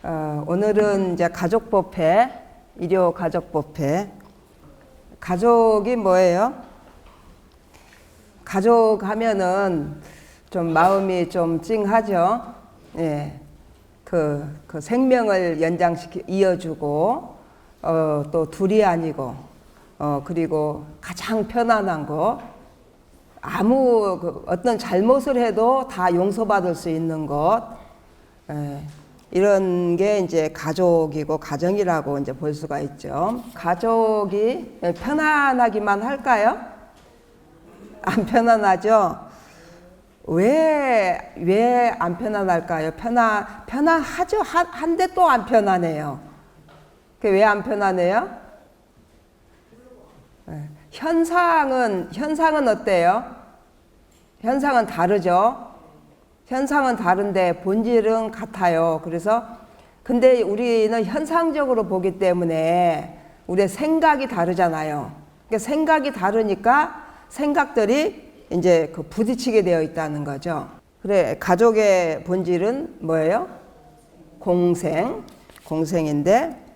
오늘은 이제 가족법회, 일요 가족법회. 가족이 뭐예요? 가족 하면은 좀 마음이 좀 찡하죠. 예. 그 생명을 이어주고, 또 둘이 아니고, 그리고 가장 편안한 거, 어떤 잘못을 해도 다 용서받을 수 있는 것, 예. 이런 게 이제 가족이고 가정이라고 이제 볼 수가 있죠. 가족이 편안하기만 할까요? 안 편안하죠? 왜 안 편안할까요? 편안하죠. 한데 또 안 편안해요. 그게 왜 안 편안해요? 현상은 어때요? 현상은 다르죠. 현상은 다른데 본질은 같아요. 그래서 근데 우리는 현상적으로 보기 때문에 우리의 생각이 다르잖아요. 그러니까 생각이 다르니까 생각들이 이제 부딪히게 되어 있다는 거죠. 그래, 가족의 본질은 뭐예요? 공생인데,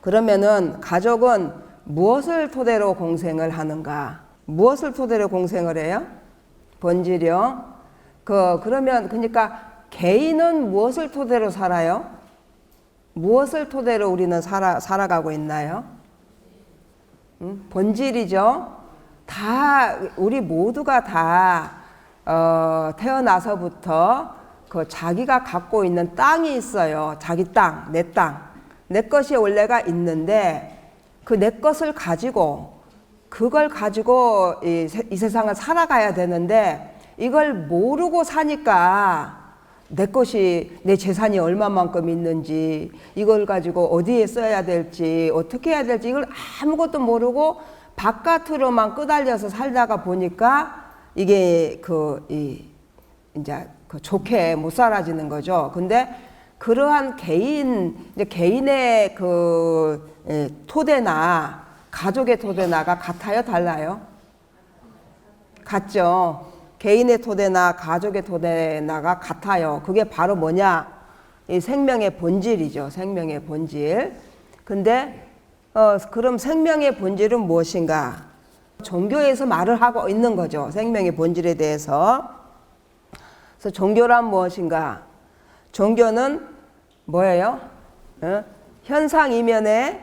그러면은 가족은 무엇을 토대로 공생을 하는가? 무엇을 토대로 공생을 해요? 본질이요. 그러니까 개인은 무엇을 토대로 살아요? 무엇을 토대로 우리는 살아가고 있나요? 본질이죠. 우리 모두가 다 태어나서부터 자기가 갖고 있는 땅이 있어요. 자기 땅, 내 것이 원래가 있는데 내 것을 가지고 그걸 가지고 이 세상을 살아가야 되는데 이걸 모르고 사니까 내 재산이 얼마만큼 있는지, 이걸 가지고 어디에 써야 될지, 어떻게 해야 될지 이걸 아무것도 모르고 바깥으로만 끄달려서 살다가 보니까 이게 이제 좋게 못 살아지는 거죠. 근데 그러한 개인의 토대나 가족의 토대나가 같아요, 달라요? 같죠. 개인의 토대나 가족의 토대나가 같아요. 그게 바로 뭐냐? 이 생명의 본질이죠. 생명의 본질. 근데 그럼 생명의 본질은 무엇인가? 종교에서 말을 하고 있는 거죠. 생명의 본질에 대해서. 그래서 종교란 무엇인가? 종교는 뭐예요? 현상 이면의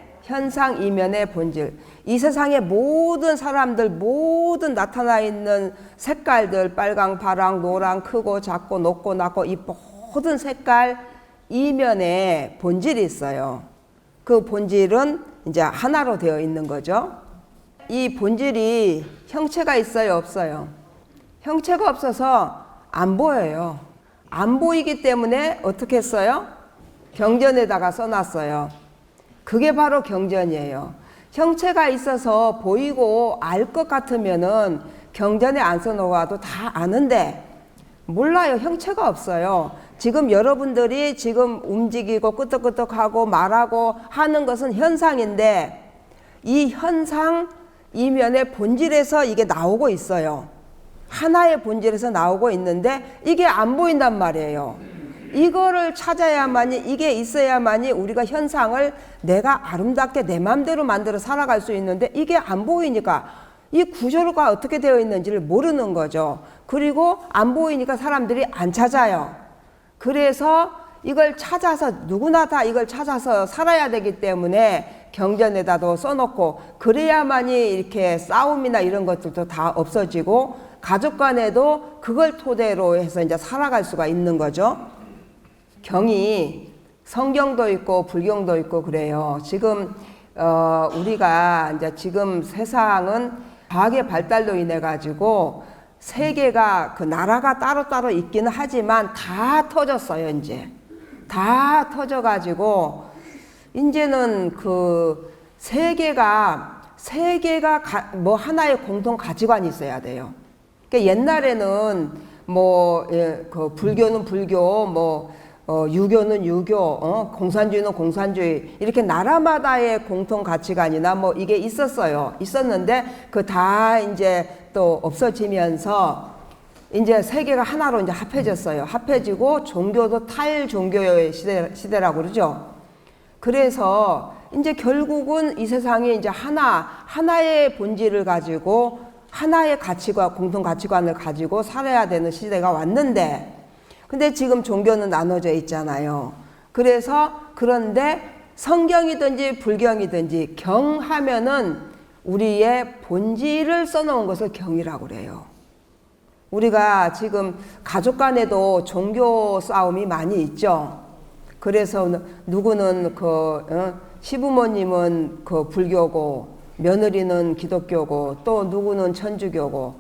본질. 이 세상의 모든 사람들, 모든 나타나 있는 색깔들, 빨강, 파랑, 노랑, 크고 작고 높고 낮고 이 모든 색깔 이면에 본질이 있어요. 그 본질은 이제 하나로 되어 있는 거죠. 이 본질이 형체가 있어요, 없어요? 형체가 없어서 안 보여요. 안 보이기 때문에 어떻게 했어요? 경전에다가 써놨어요. 그게 바로 경전이에요. 형체가 있어서 보이고 알 것 같으면은 경전에 안 써놓아도 다 아는데 몰라요. 형체가 없어요. 지금 여러분들이 지금 움직이고 끄떡끄떡하고 말하고 하는 것은 현상인데 이 현상 이면의 본질에서 이게 나오고 있어요. 하나의 본질에서 나오고 있는데 이게 안 보인단 말이에요. 이거를 찾아야만이, 이게 있어야만이 우리가 현상을 내가 아름답게 내 맘대로 만들어 살아갈 수 있는데 이게 안 보이니까 이 구조가 어떻게 되어 있는지를 모르는 거죠. 그리고 안 보이니까 사람들이 안 찾아요. 그래서 이걸 찾아서 누구나 다 이걸 찾아서 살아야 되기 때문에 경전에다도 써놓고 그래야만이 이렇게 싸움이나 이런 것들도 다 없어지고 가족 간에도 그걸 토대로 해서 이제 살아갈 수가 있는 거죠. 경이 성경도 있고 불경도 있고 그래요. 지금 우리가 이제 지금 세상은 과학의 발달로 인해 가지고 세계가 나라가 따로따로 있기는 하지만 다 터졌어요. 이제 다 터져 가지고 이제는 세계가 뭐 하나의 공통 가치관이 있어야 돼요. 그러니까 옛날에는 불교는 불교, 유교는 유교, 공산주의는 공산주의, 이렇게 나라마다의 공통 가치관이나 이게 있었어요. 있었는데 다 이제 또 없어지면서 이제 세계가 하나로 이제 합해졌어요. 합해지고 종교도 탈종교의 시대라고 그러죠. 그래서 이제 결국은 이 세상이 이제 하나의 본질을 가지고 하나의 가치관, 공통 가치관을 가지고 살아야 되는 시대가 왔는데, 근데 지금 종교는 나눠져 있잖아요. 그런데 성경이든지 불경이든지 경하면은 우리의 본질을 써놓은 것을 경이라고 그래요. 우리가 지금 가족 간에도 종교 싸움이 많이 있죠. 그래서 누구는 시부모님은 불교고 며느리는 기독교고 또 누구는 천주교고,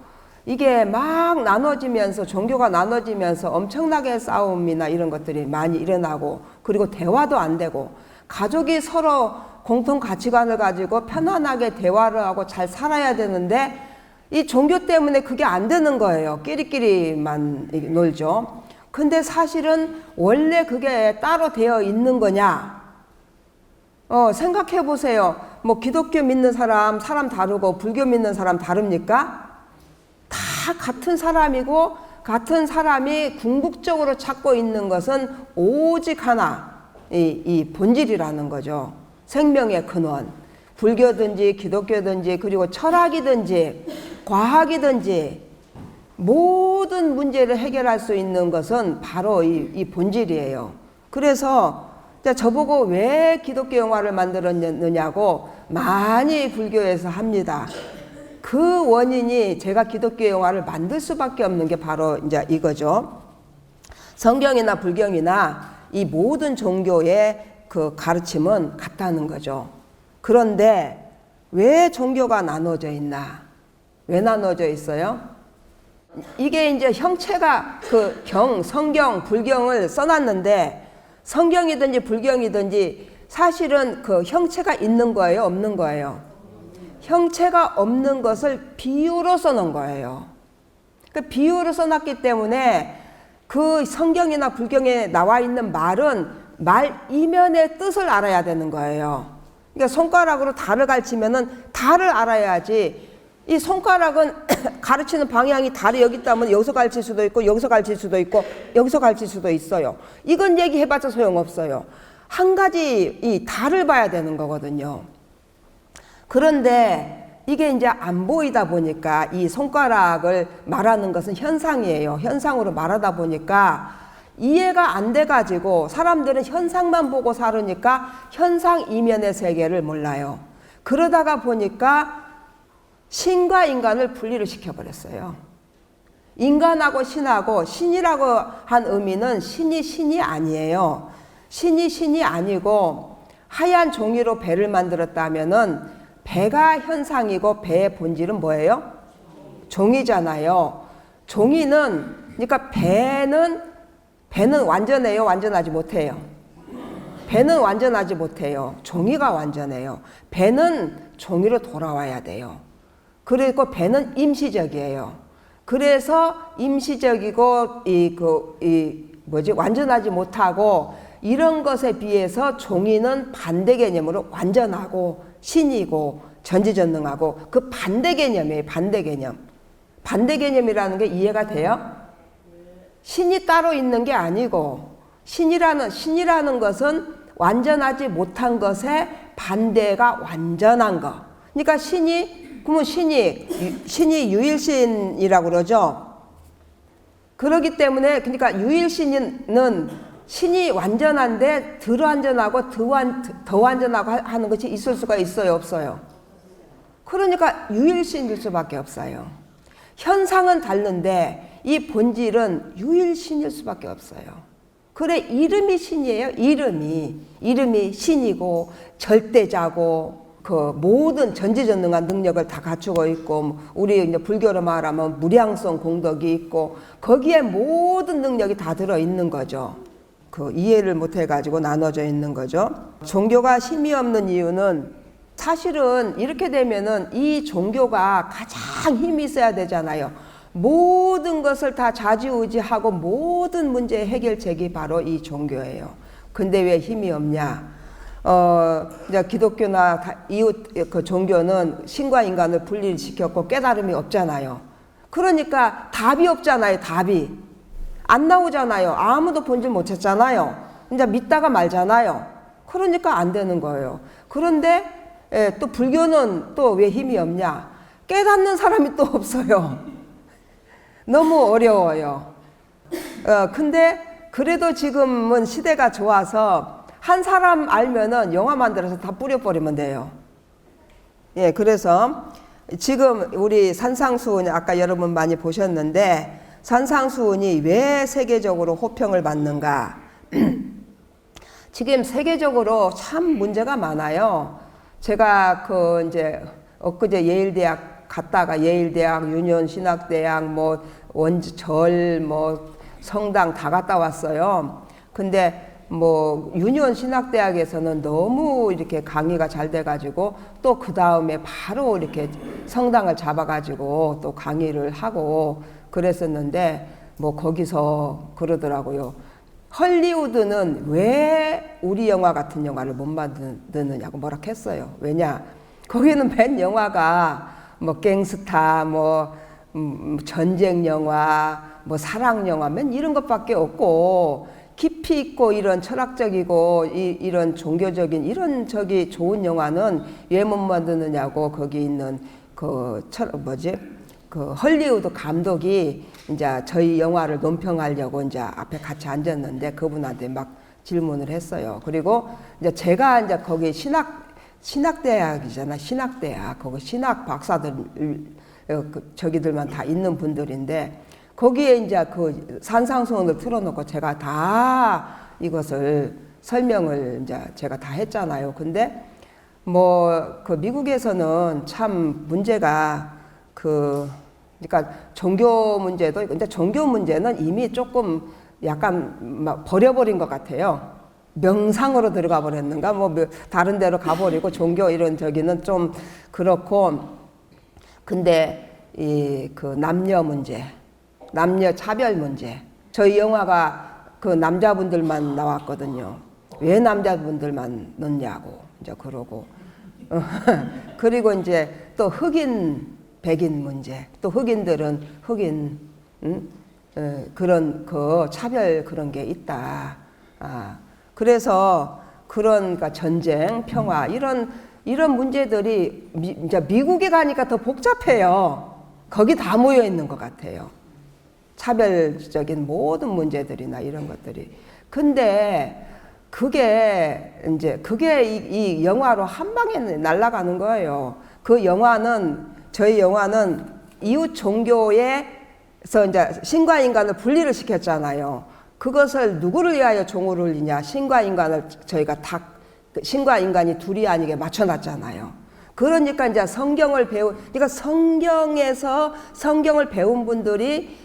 이게 막 나눠지면서 종교가 나눠지면서 엄청나게 싸움이나 이런 것들이 많이 일어나고, 그리고 대화도 안 되고, 가족이 서로 공통 가치관을 가지고 편안하게 대화를 하고 잘 살아야 되는데 이 종교 때문에 그게 안 되는 거예요. 끼리끼리만 놀죠. 근데 사실은 원래 그게 따로 되어 있는 거냐? 생각해 보세요. 뭐 기독교 믿는 사람 다르고 불교 믿는 사람 다릅니까? 다 같은 사람이고, 같은 사람이 궁극적으로 찾고 있는 것은 오직 하나, 이 본질이라는 거죠. 생명의 근원. 불교든지 기독교든지 그리고 철학이든지 과학이든지 모든 문제를 해결할 수 있는 것은 바로 이 본질이에요. 그래서 저보고 왜 기독교 영화를 만들었느냐고 많이 불교에서 합니다. 그 원인이 제가 기독교 영화를 만들 수밖에 없는 게 바로 이제 이거죠. 성경이나 불경이나 이 모든 종교의 그 가르침은 같다는 거죠. 그런데 왜 종교가 나눠져 있나? 왜 나눠져 있어요? 이게 이제 형체가 성경, 불경을 써놨는데, 성경이든지 불경이든지 사실은 그 형체가 있는 거예요, 없는 거예요? 형체가 없는 것을 비유로 써놓은 거예요. 그 비유로 써놨기 때문에 그 성경이나 불경에 나와 있는 말은 말 이면의 뜻을 알아야 되는 거예요. 그러니까 손가락으로 달을 가르치면은 달을 알아야지. 이 손가락은 가르치는 방향이 달이 여기 있다면 여기서 가르칠 수도 있고 여기서 가르칠 수도 있고 여기서 가르칠 수도 있어요. 이건 얘기해봤자 소용없어요. 한 가지 이 달을 봐야 되는 거거든요. 그런데 이게 이제 안 보이다 보니까 이 손가락을 말하는 것은 현상이에요. 현상으로 말하다 보니까 이해가 안 돼가지고 사람들은 현상만 보고 살으니까 현상 이면의 세계를 몰라요. 그러다가 보니까 신과 인간을 분리를 시켜버렸어요. 인간하고 신하고, 신이라고 한 의미는 신이 아니에요. 신이 아니고 하얀 종이로 배를 만들었다면은 배가 현상이고 배의 본질은 뭐예요? 종이잖아요. 종이는, 그러니까 배는 완전해요? 완전하지 못해요? 배는 완전하지 못해요. 종이가 완전해요. 배는 종이로 돌아와야 돼요. 그리고 배는 임시적이에요. 그래서 임시적이고 완전하지 못하고 이런 것에 비해서 종이는 반대 개념으로 완전하고 신이고 전지전능하고 그 반대 개념이에요. 반대 개념. 반대 개념이라는 게 이해가 돼요? 신이 따로 있는 게 아니고 신이라는 것은 완전하지 못한 것의 반대가 완전한 거. 그러니까 그러면 신이 유일신이라고 그러죠. 그렇기 때문에 그러니까 유일신은 신이 완전한데 덜 완전하고 더 완전하고 하는 것이 있을 수가 있어요, 없어요? 그러니까 유일신일 수밖에 없어요. 현상은 다른데 이 본질은 유일신일 수밖에 없어요. 그래, 이름이 신이에요. 이름이 신이고 절대자고 그 모든 전지전능한 능력을 다 갖추고 있고, 우리 이제 불교로 말하면 무량성 공덕이 있고 거기에 모든 능력이 다 들어 있는 거죠. 그 이해를 못 해가지고 나눠져 있는 거죠. 종교가 힘이 없는 이유는 사실은 이렇게 되면은 이 종교가 가장 힘이 있어야 되잖아요. 모든 것을 다 좌지우지하고 모든 문제의 해결책이 바로 이 종교예요. 근데 왜 힘이 없냐? 이제 기독교나 이웃 그 종교는 신과 인간을 분리시켰고 깨달음이 없잖아요. 그러니까 답이 없잖아요. 답이 안 나오잖아요. 아무도 본질 못 찾잖아요. 이제 믿다가 말잖아요. 그러니까 안 되는 거예요. 그런데 또 불교는 또 왜 힘이 없냐? 깨닫는 사람이 또 없어요. 너무 어려워요. 근데 그래도 지금은 시대가 좋아서 한 사람 알면은 영화 만들어서 다 뿌려버리면 돼요. 예, 그래서 지금 우리 산상수훈 아까 여러분 많이 보셨는데 산상수훈이 왜 세계적으로 호평을 받는가? 지금 세계적으로 참 문제가 많아요. 제가 이제 엊그제 예일대학 갔다가 예일대학, 유년신학대학, 뭐 원절, 뭐 성당 다 갔다 왔어요. 근데 뭐 유년신학대학에서는 너무 이렇게 강의가 잘 돼가지고 또 그 다음에 바로 이렇게 성당을 잡아가지고 또 강의를 하고 그랬었는데 뭐 거기서 그러더라고요. 헐리우드는 왜 우리 영화 같은 영화를 못 만드느냐고 뭐라 했어요. 왜냐? 거기는 맨 영화가 뭐 갱스타, 뭐 전쟁 영화, 뭐 사랑 영화, 맨 이런 것밖에 없고 깊이 있고 이런 철학적이고 이런 종교적인 이런 좋은 영화는 왜 못 만드느냐고 거기 있는 그 헐리우드 감독이 이제 저희 영화를 논평하려고 이제 앞에 같이 앉았는데 그분한테 막 질문을 했어요. 그리고 이제 제가 이제 거기 신학대학이잖아. 신학대학. 거기 신학 박사들, 저기들만 다 있는 분들인데 거기에 이제 그 산상수훈을 틀어놓고 제가 다 이것을 설명을 이제 제가 다 했잖아요. 근데 뭐 그 미국에서는 참 문제가 그러니까 종교 문제도 근데 종교 문제는 이미 조금 약간 막 버려버린 것 같아요. 명상으로 들어가 버렸는가 뭐 다른 데로 가버리고 종교 이런 저기는 좀 그렇고 근데 그 남녀 문제, 남녀 차별 문제. 저희 영화가 그 남자분들만 나왔거든요. 왜 남자분들만 넣냐고 이제 그러고 그리고 이제 또 흑인 백인 문제. 또 흑인들은 흑인 그런 그 차별 그런 게 있다. 그래서 그러니까 전쟁, 평화 이런 문제들이 이제 미국에 가니까 더 복잡해요. 거기 다 모여 있는 것 같아요. 차별적인 모든 문제들이나 이런 것들이. 근데 그게 이 영화로 한 방에 날아가는 거예요. 그 영화는 저희 영화는 이웃 종교에서 이제 신과 인간을 분리를 시켰잖아요. 그것을 누구를 위하여 종으로 올리냐? 신과 인간을 저희가 다 신과 인간이 둘이 아니게 맞춰놨잖아요. 그러니까 이제 그러니까 성경에서 성경을 배운 분들이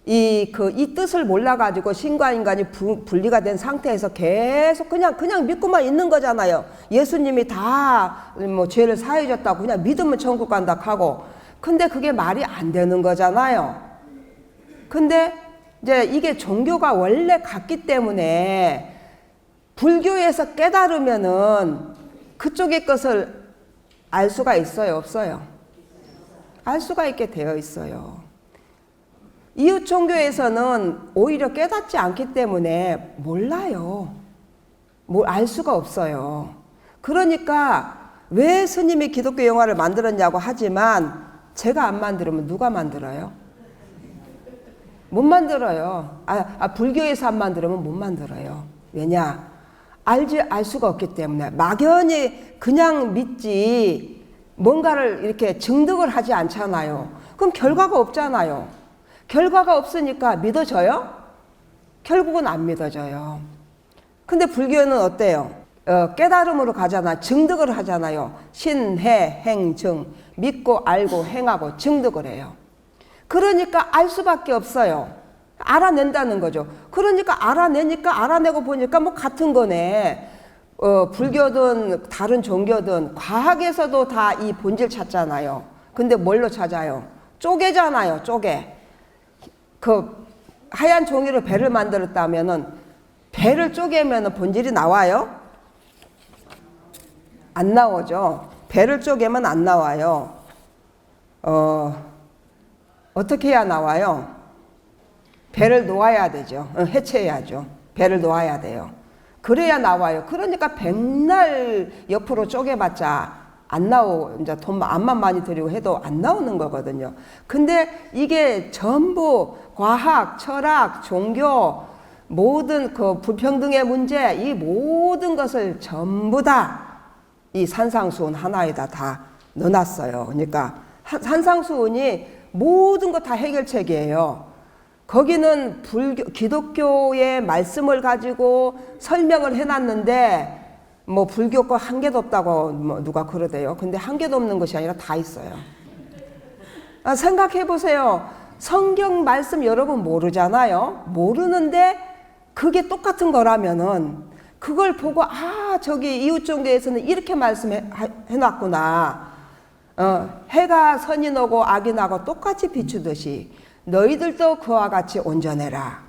이 뜻을 몰라가지고 신과 인간이 분리가 된 상태에서 계속 그냥 믿고만 있는 거잖아요. 예수님이 다 뭐 죄를 사해 줬다고 그냥 믿으면 천국 간다 하고. 근데 그게 말이 안 되는 거잖아요. 근데 이제 이게 종교가 원래 같기 때문에 불교에서 깨달으면은 그쪽의 것을 알 수가 있어요, 없어요? 알 수가 있게 되어 있어요. 이웃 종교에서는 오히려 깨닫지 않기 때문에 몰라요. 뭘 알 수가 없어요. 그러니까 왜 스님이 기독교 영화를 만들었냐고 하지만 제가 안 만들면 누가 만들어요? 못 만들어요. 불교에서 안 만들면 못 만들어요. 왜냐? 알 수가 없기 때문에 막연히 그냥 믿지 뭔가를 이렇게 증득을 하지 않잖아요. 그럼 결과가 없잖아요. 결과가 없으니까 믿어져요? 결국은 안 믿어져요. 근데 불교는 어때요? 깨달음으로 가잖아. 증득을 하잖아요. 신해 행증 믿고 알고 행하고 증득을 해요. 그러니까 알 수밖에 없어요. 알아낸다는 거죠. 그러니까 알아내고 보니까 뭐 같은 거네. 불교든 다른 종교든 과학에서도 다 이 본질 찾잖아요. 근데 뭘로 찾아요? 쪼개잖아요. 쪼개. 그 하얀 종이로 배를 만들었다면은 배를 쪼개면 본질이 나와요? 안 나오죠. 배를 쪼개면 안 나와요. 어떻게 해야 나와요? 배를 놓아야 되죠. 해체해야죠. 배를 놓아야 돼요. 그래야 나와요. 그러니까 백날 옆으로 쪼개봤자 이제 돈 암만 많이 들이고 해도 안 나오는 거거든요. 근데 이게 전부 과학, 철학, 종교, 모든 그 불평등의 문제, 이 모든 것을 전부 다 이 산상수훈 하나에다 다 넣어놨어요. 그러니까 산상수훈이 모든 거 다 해결책이에요. 거기는 기독교의 말씀을 가지고 설명을 해놨는데 뭐 불교 거 한 개도 없다고 뭐 누가 그러대요. 근데 한 개도 없는 것이 아니라 다 있어요. 생각해 보세요. 성경 말씀 여러분 모르잖아요. 모르는데 그게 똑같은 거라면은 그걸 보고 저기 이웃종교에서는 이렇게 말씀해 놨구나. 해가 선이 나고 악이 나고 똑같이 비추듯이 너희들도 그와 같이 온전해라.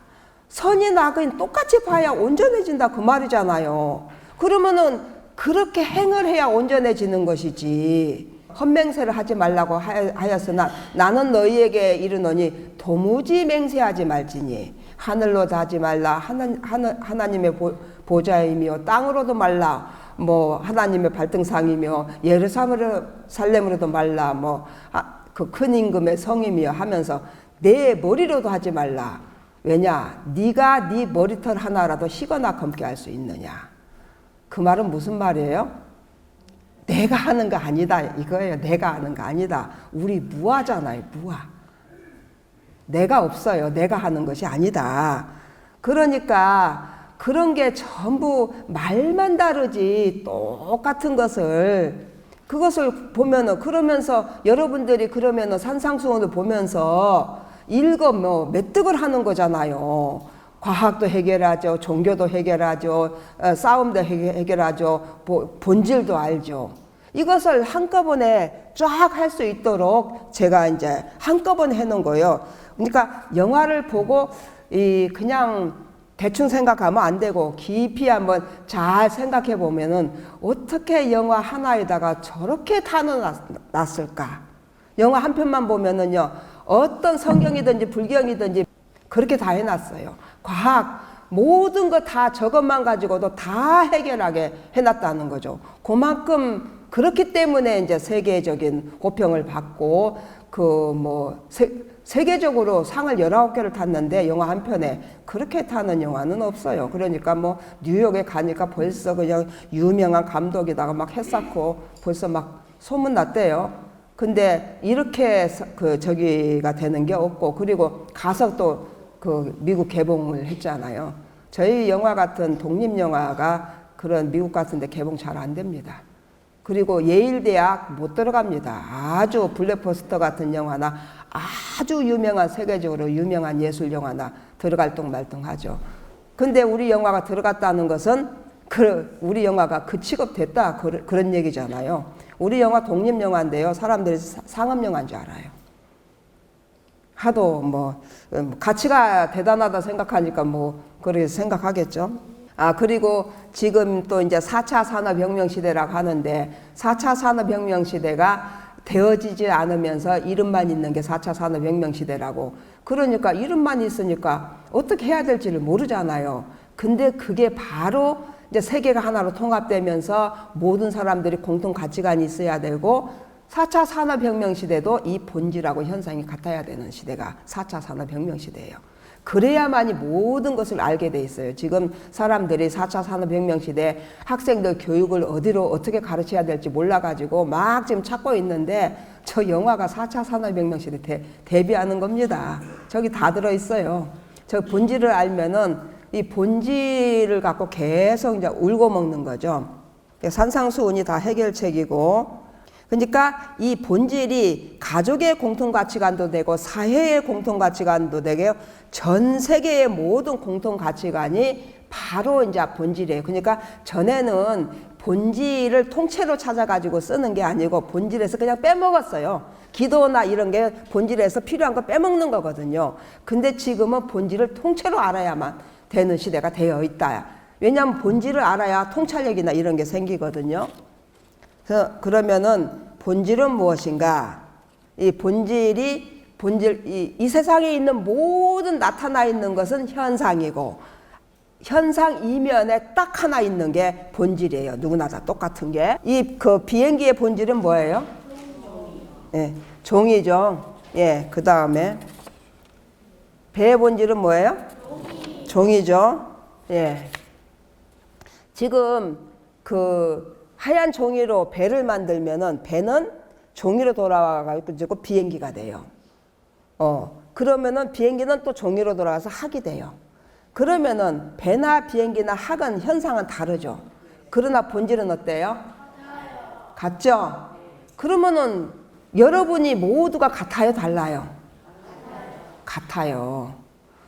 선이 악은 똑같이 봐야 온전해진다 그 말이잖아요. 그러면은 그렇게 행을 해야 온전해지는 것이지. 헛맹세를 하지 말라고 하였으나 나는 너희에게 이르노니 도무지 맹세하지 말지니 하늘로 다지 말라. 하나님의 보좌이며 땅으로도 말라. 뭐 하나님의 발등상이며 예루살렘으로도 말라. 뭐 그 큰 임금의 성이며 하면서 내 머리로도 하지 말라. 왜냐? 네가 네 머리털 하나라도 희거나 검게 할 수 있느냐. 그 말은 무슨 말이에요? 내가 하는 거 아니다 이거예요. 내가 하는 거 아니다. 우리 무아잖아요. 무아. 내가 없어요. 내가 하는 것이 아니다. 그러니까 그런 게 전부 말만 다르지 똑같은 것을 그것을 보면은 그러면서 여러분들이 그러면은 산상수훈을 보면서 მე뜨걸 하는 거잖아요. 과학도 해결하죠. 종교도 해결하죠. 싸움도 해결하죠. 본질도 알죠. 이것을 한꺼번에 쫙 할 수 있도록 제가 이제 한꺼번에 해놓은 거예요. 그러니까 영화를 보고 그냥 대충 생각하면 안 되고 깊이 한번 잘 생각해 보면은 어떻게 영화 하나에다가 저렇게 타넣어놨을까? 영화 한 편만 보면은요, 어떤 성경이든지 불경이든지 그렇게 다 해놨어요. 과학, 모든 거 다 저것만 가지고도 다 해결하게 해놨다는 거죠. 그만큼 그렇기 때문에 이제 세계적인 호평을 받고 세계적으로 상을 19개를 탔는데 영화 한 편에 그렇게 타는 영화는 없어요. 그러니까 뭐 뉴욕에 가니까 벌써 그냥 유명한 감독이다가 막 했었고 벌써 막 소문났대요. 근데 이렇게 저기가 되는 게 없고, 그리고 가서 또 미국 개봉을 했잖아요. 저희 영화 같은 독립영화가 그런 미국 같은 데 개봉 잘 안 됩니다. 그리고 예일대학 못 들어갑니다. 아주 블랙버스터 같은 영화나 아주 유명한 세계적으로 유명한 예술 영화나 들어갈 똥말똥하죠. 근데 우리 영화가 들어갔다는 것은 우리 영화가 그 취급됐다 그런 얘기잖아요. 우리 영화 독립영화인데요. 사람들이 상업영화인 줄 알아요. 하도 가치가 대단하다 생각하니까 그렇게 생각하겠죠. 그리고 지금 또 이제 4차 산업혁명 시대라고 하는데 4차 산업혁명 시대가 되어지지 않으면서 이름만 있는 게 4차 산업혁명 시대라고. 그러니까 이름만 있으니까 어떻게 해야 될지를 모르잖아요. 근데 그게 바로 이제 세계가 하나로 통합되면서 모든 사람들이 공통 가치관이 있어야 되고 4차 산업혁명 시대도 이 본질하고 현상이 같아야 되는 시대가 4차 산업혁명 시대예요. 그래야만이 모든 것을 알게 돼 있어요. 지금 사람들이 4차 산업혁명 시대 학생들 교육을 어디로 어떻게 가르쳐야 될지 몰라가지고 막 지금 찾고 있는데 저 영화가 4차 산업혁명 시대 대비하는 겁니다. 저기 다 들어있어요. 저 본질을 알면은 이 본질을 갖고 계속 이제 울고 먹는 거죠. 산상수훈이 다 해결책이고, 그러니까 이 본질이 가족의 공통가치관도 되고 사회의 공통가치관도 되고 전 세계의 모든 공통가치관이 바로 이제 본질이에요. 그러니까 전에는 본질을 통째로 찾아가지고 쓰는 게 아니고 본질에서 그냥 빼먹었어요. 기도나 이런 게 본질에서 필요한 거 빼먹는 거거든요. 근데 지금은 본질을 통째로 알아야만 되는 시대가 되어 있다. 왜냐하면 본질을 알아야 통찰력이나 이런 게 생기거든요. 그러면은 본질은 무엇인가? 이 본질이 본질, 이 세상에 있는 모든 나타나 있는 것은 현상이고, 현상 이면에 딱 하나 있는 게 본질이에요. 누구나 다 똑같은 게. 이 그 비행기의 본질은 뭐예요? 예, 종이죠. 예, 그 다음에 배의 본질은 뭐예요? 종이죠. 예. 지금 그 하얀 종이로 배를 만들면은 배는 종이로 돌아가지고 비행기가 돼요. 그러면은 비행기는 또 종이로 돌아가서 학이 돼요. 그러면은 배나 비행기나 학은 현상은 다르죠. 그러나 본질은 어때요? 같죠? 그러면은 여러분이 모두가 같아요, 달라요? 같아요.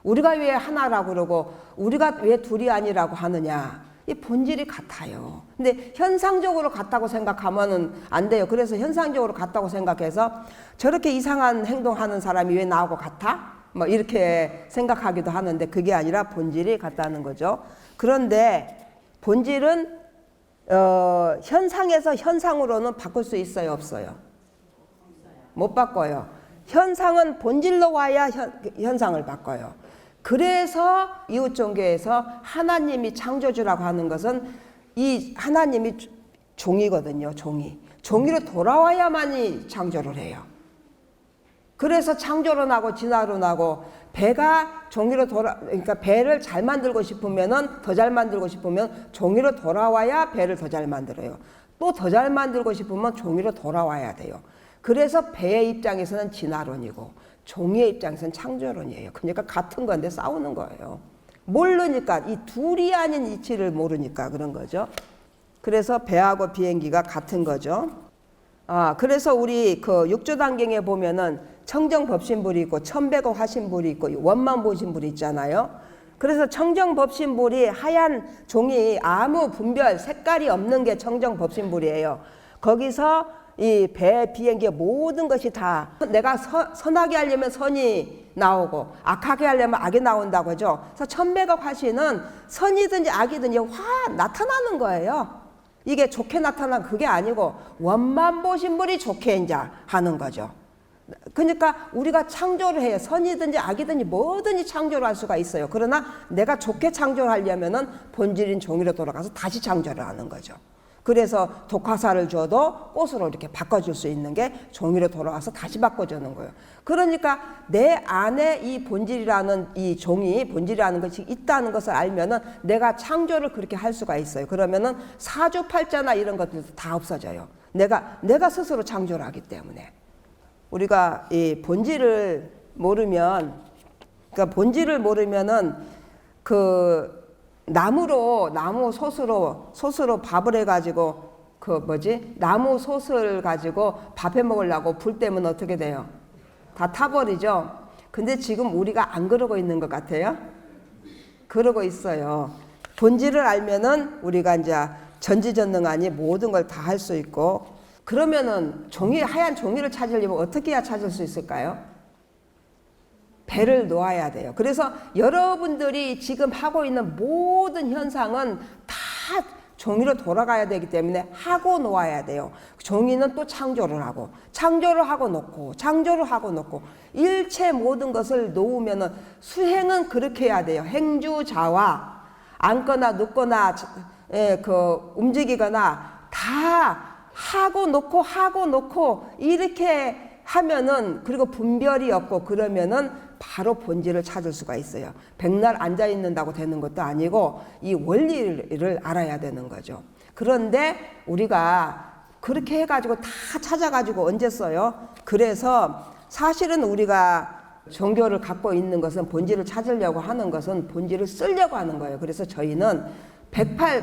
우리가 왜 하나라고 그러고 우리가 왜 둘이 아니라고 하느냐? 이 본질이 같아요. 근데 현상적으로 같다고 생각하면은 안 돼요. 그래서 현상적으로 같다고 생각해서 저렇게 이상한 행동하는 사람이 왜 나하고 같아? 뭐 이렇게 생각하기도 하는데 그게 아니라 본질이 같다는 거죠. 그런데 본질은 현상에서 현상으로는 바꿀 수 있어요, 없어요? 못 바꿔요. 현상은 본질로 와야 현상을 바꿔요. 그래서 이웃종교에서 하나님이 창조주라고 하는 것은 이 하나님이 종이거든요. 종이로 돌아와야만이 창조를 해요. 그래서 창조로 나고 진화로 나고 배가 종이로 그러니까 배를 잘 만들고 싶으면은 더 잘 만들고 싶으면 종이로 돌아와야 배를 더 잘 만들어요. 또 더 잘 만들고 싶으면 종이로 돌아와야 돼요. 그래서 배의 입장에서는 진화론이고 종이의 입장에서는 창조론이에요. 그러니까 같은 건데 싸우는 거예요. 모르니까 이 둘이 아닌 이치를 모르니까 그런 거죠. 그래서 배하고 비행기가 같은 거죠. 그래서 우리 그 육조단경에 보면은 청정법신불이 있고 천백억 화신불이 있고 원만보신불이 있잖아요. 그래서 청정법신불이 하얀 종이 아무 분별 색깔이 없는 게 청정법신불이에요. 거기서 이 배, 비행기 모든 것이 다 내가 선하게 하려면 선이 나오고 악하게 하려면 악이 나온다고 하죠. 그래서 천백억 화신은 선이든지 악이든지 확 나타나는 거예요. 이게 좋게 나타난 그게 아니고 원만보신불이 좋게 이제 하는 거죠. 그러니까 우리가 창조를 해요. 선이든지 악이든지 뭐든지 창조를 할 수가 있어요. 그러나 내가 좋게 창조를 하려면은 본질인 종이로 돌아가서 다시 창조를 하는 거죠. 그래서 독화사를 줘도 꽃으로 이렇게 바꿔줄 수 있는 게 종이로 돌아와서 다시 바꿔주는 거예요. 그러니까 내 안에 이 본질이라는 이 종이 본질이라는 것이 있다는 것을 알면은 내가 창조를 그렇게 할 수가 있어요. 그러면은 사주팔자나 이런 것들도 다 없어져요. 내가 스스로 창조를 하기 때문에. 우리가 이 본질을 모르면, 그러니까 본질을 모르면은 그 나무 솥으로 밥을 해가지고 나무 솥을 가지고 밥해 먹으려고 불 때면 어떻게 돼요? 다 타버리죠. 근데 지금 우리가 안 그러고 있는 것 같아요. 그러고 있어요. 본질을 알면은 우리가 이제 전지전능하니 모든 걸 다 할 수 있고, 그러면은 하얀 종이를 찾으려면 어떻게 해야 찾을 수 있을까요? 배를 놓아야 돼요. 그래서 여러분들이 지금 하고 있는 모든 현상은 다 종이로 돌아가야 되기 때문에 하고 놓아야 돼요. 종이는 또 창조를 하고 놓고 창조를 하고 놓고 일체 모든 것을 놓으면은 수행은 그렇게 해야 돼요. 행주자와 앉거나 눕거나 움직이거나 다 하고 놓고 이렇게 하면은, 그리고 분별이 없고 그러면은 바로 본질을 찾을 수가 있어요. 백날 앉아 있는다고 되는 것도 아니고 이 원리를 알아야 되는 거죠. 그런데 우리가 그렇게 해가지고 다 찾아가지고 언제 써요? 그래서 사실은 우리가 종교를 갖고 있는 것은 본질을 찾으려고 하는 것은 본질을 쓰려고 하는 거예요. 그래서 저희는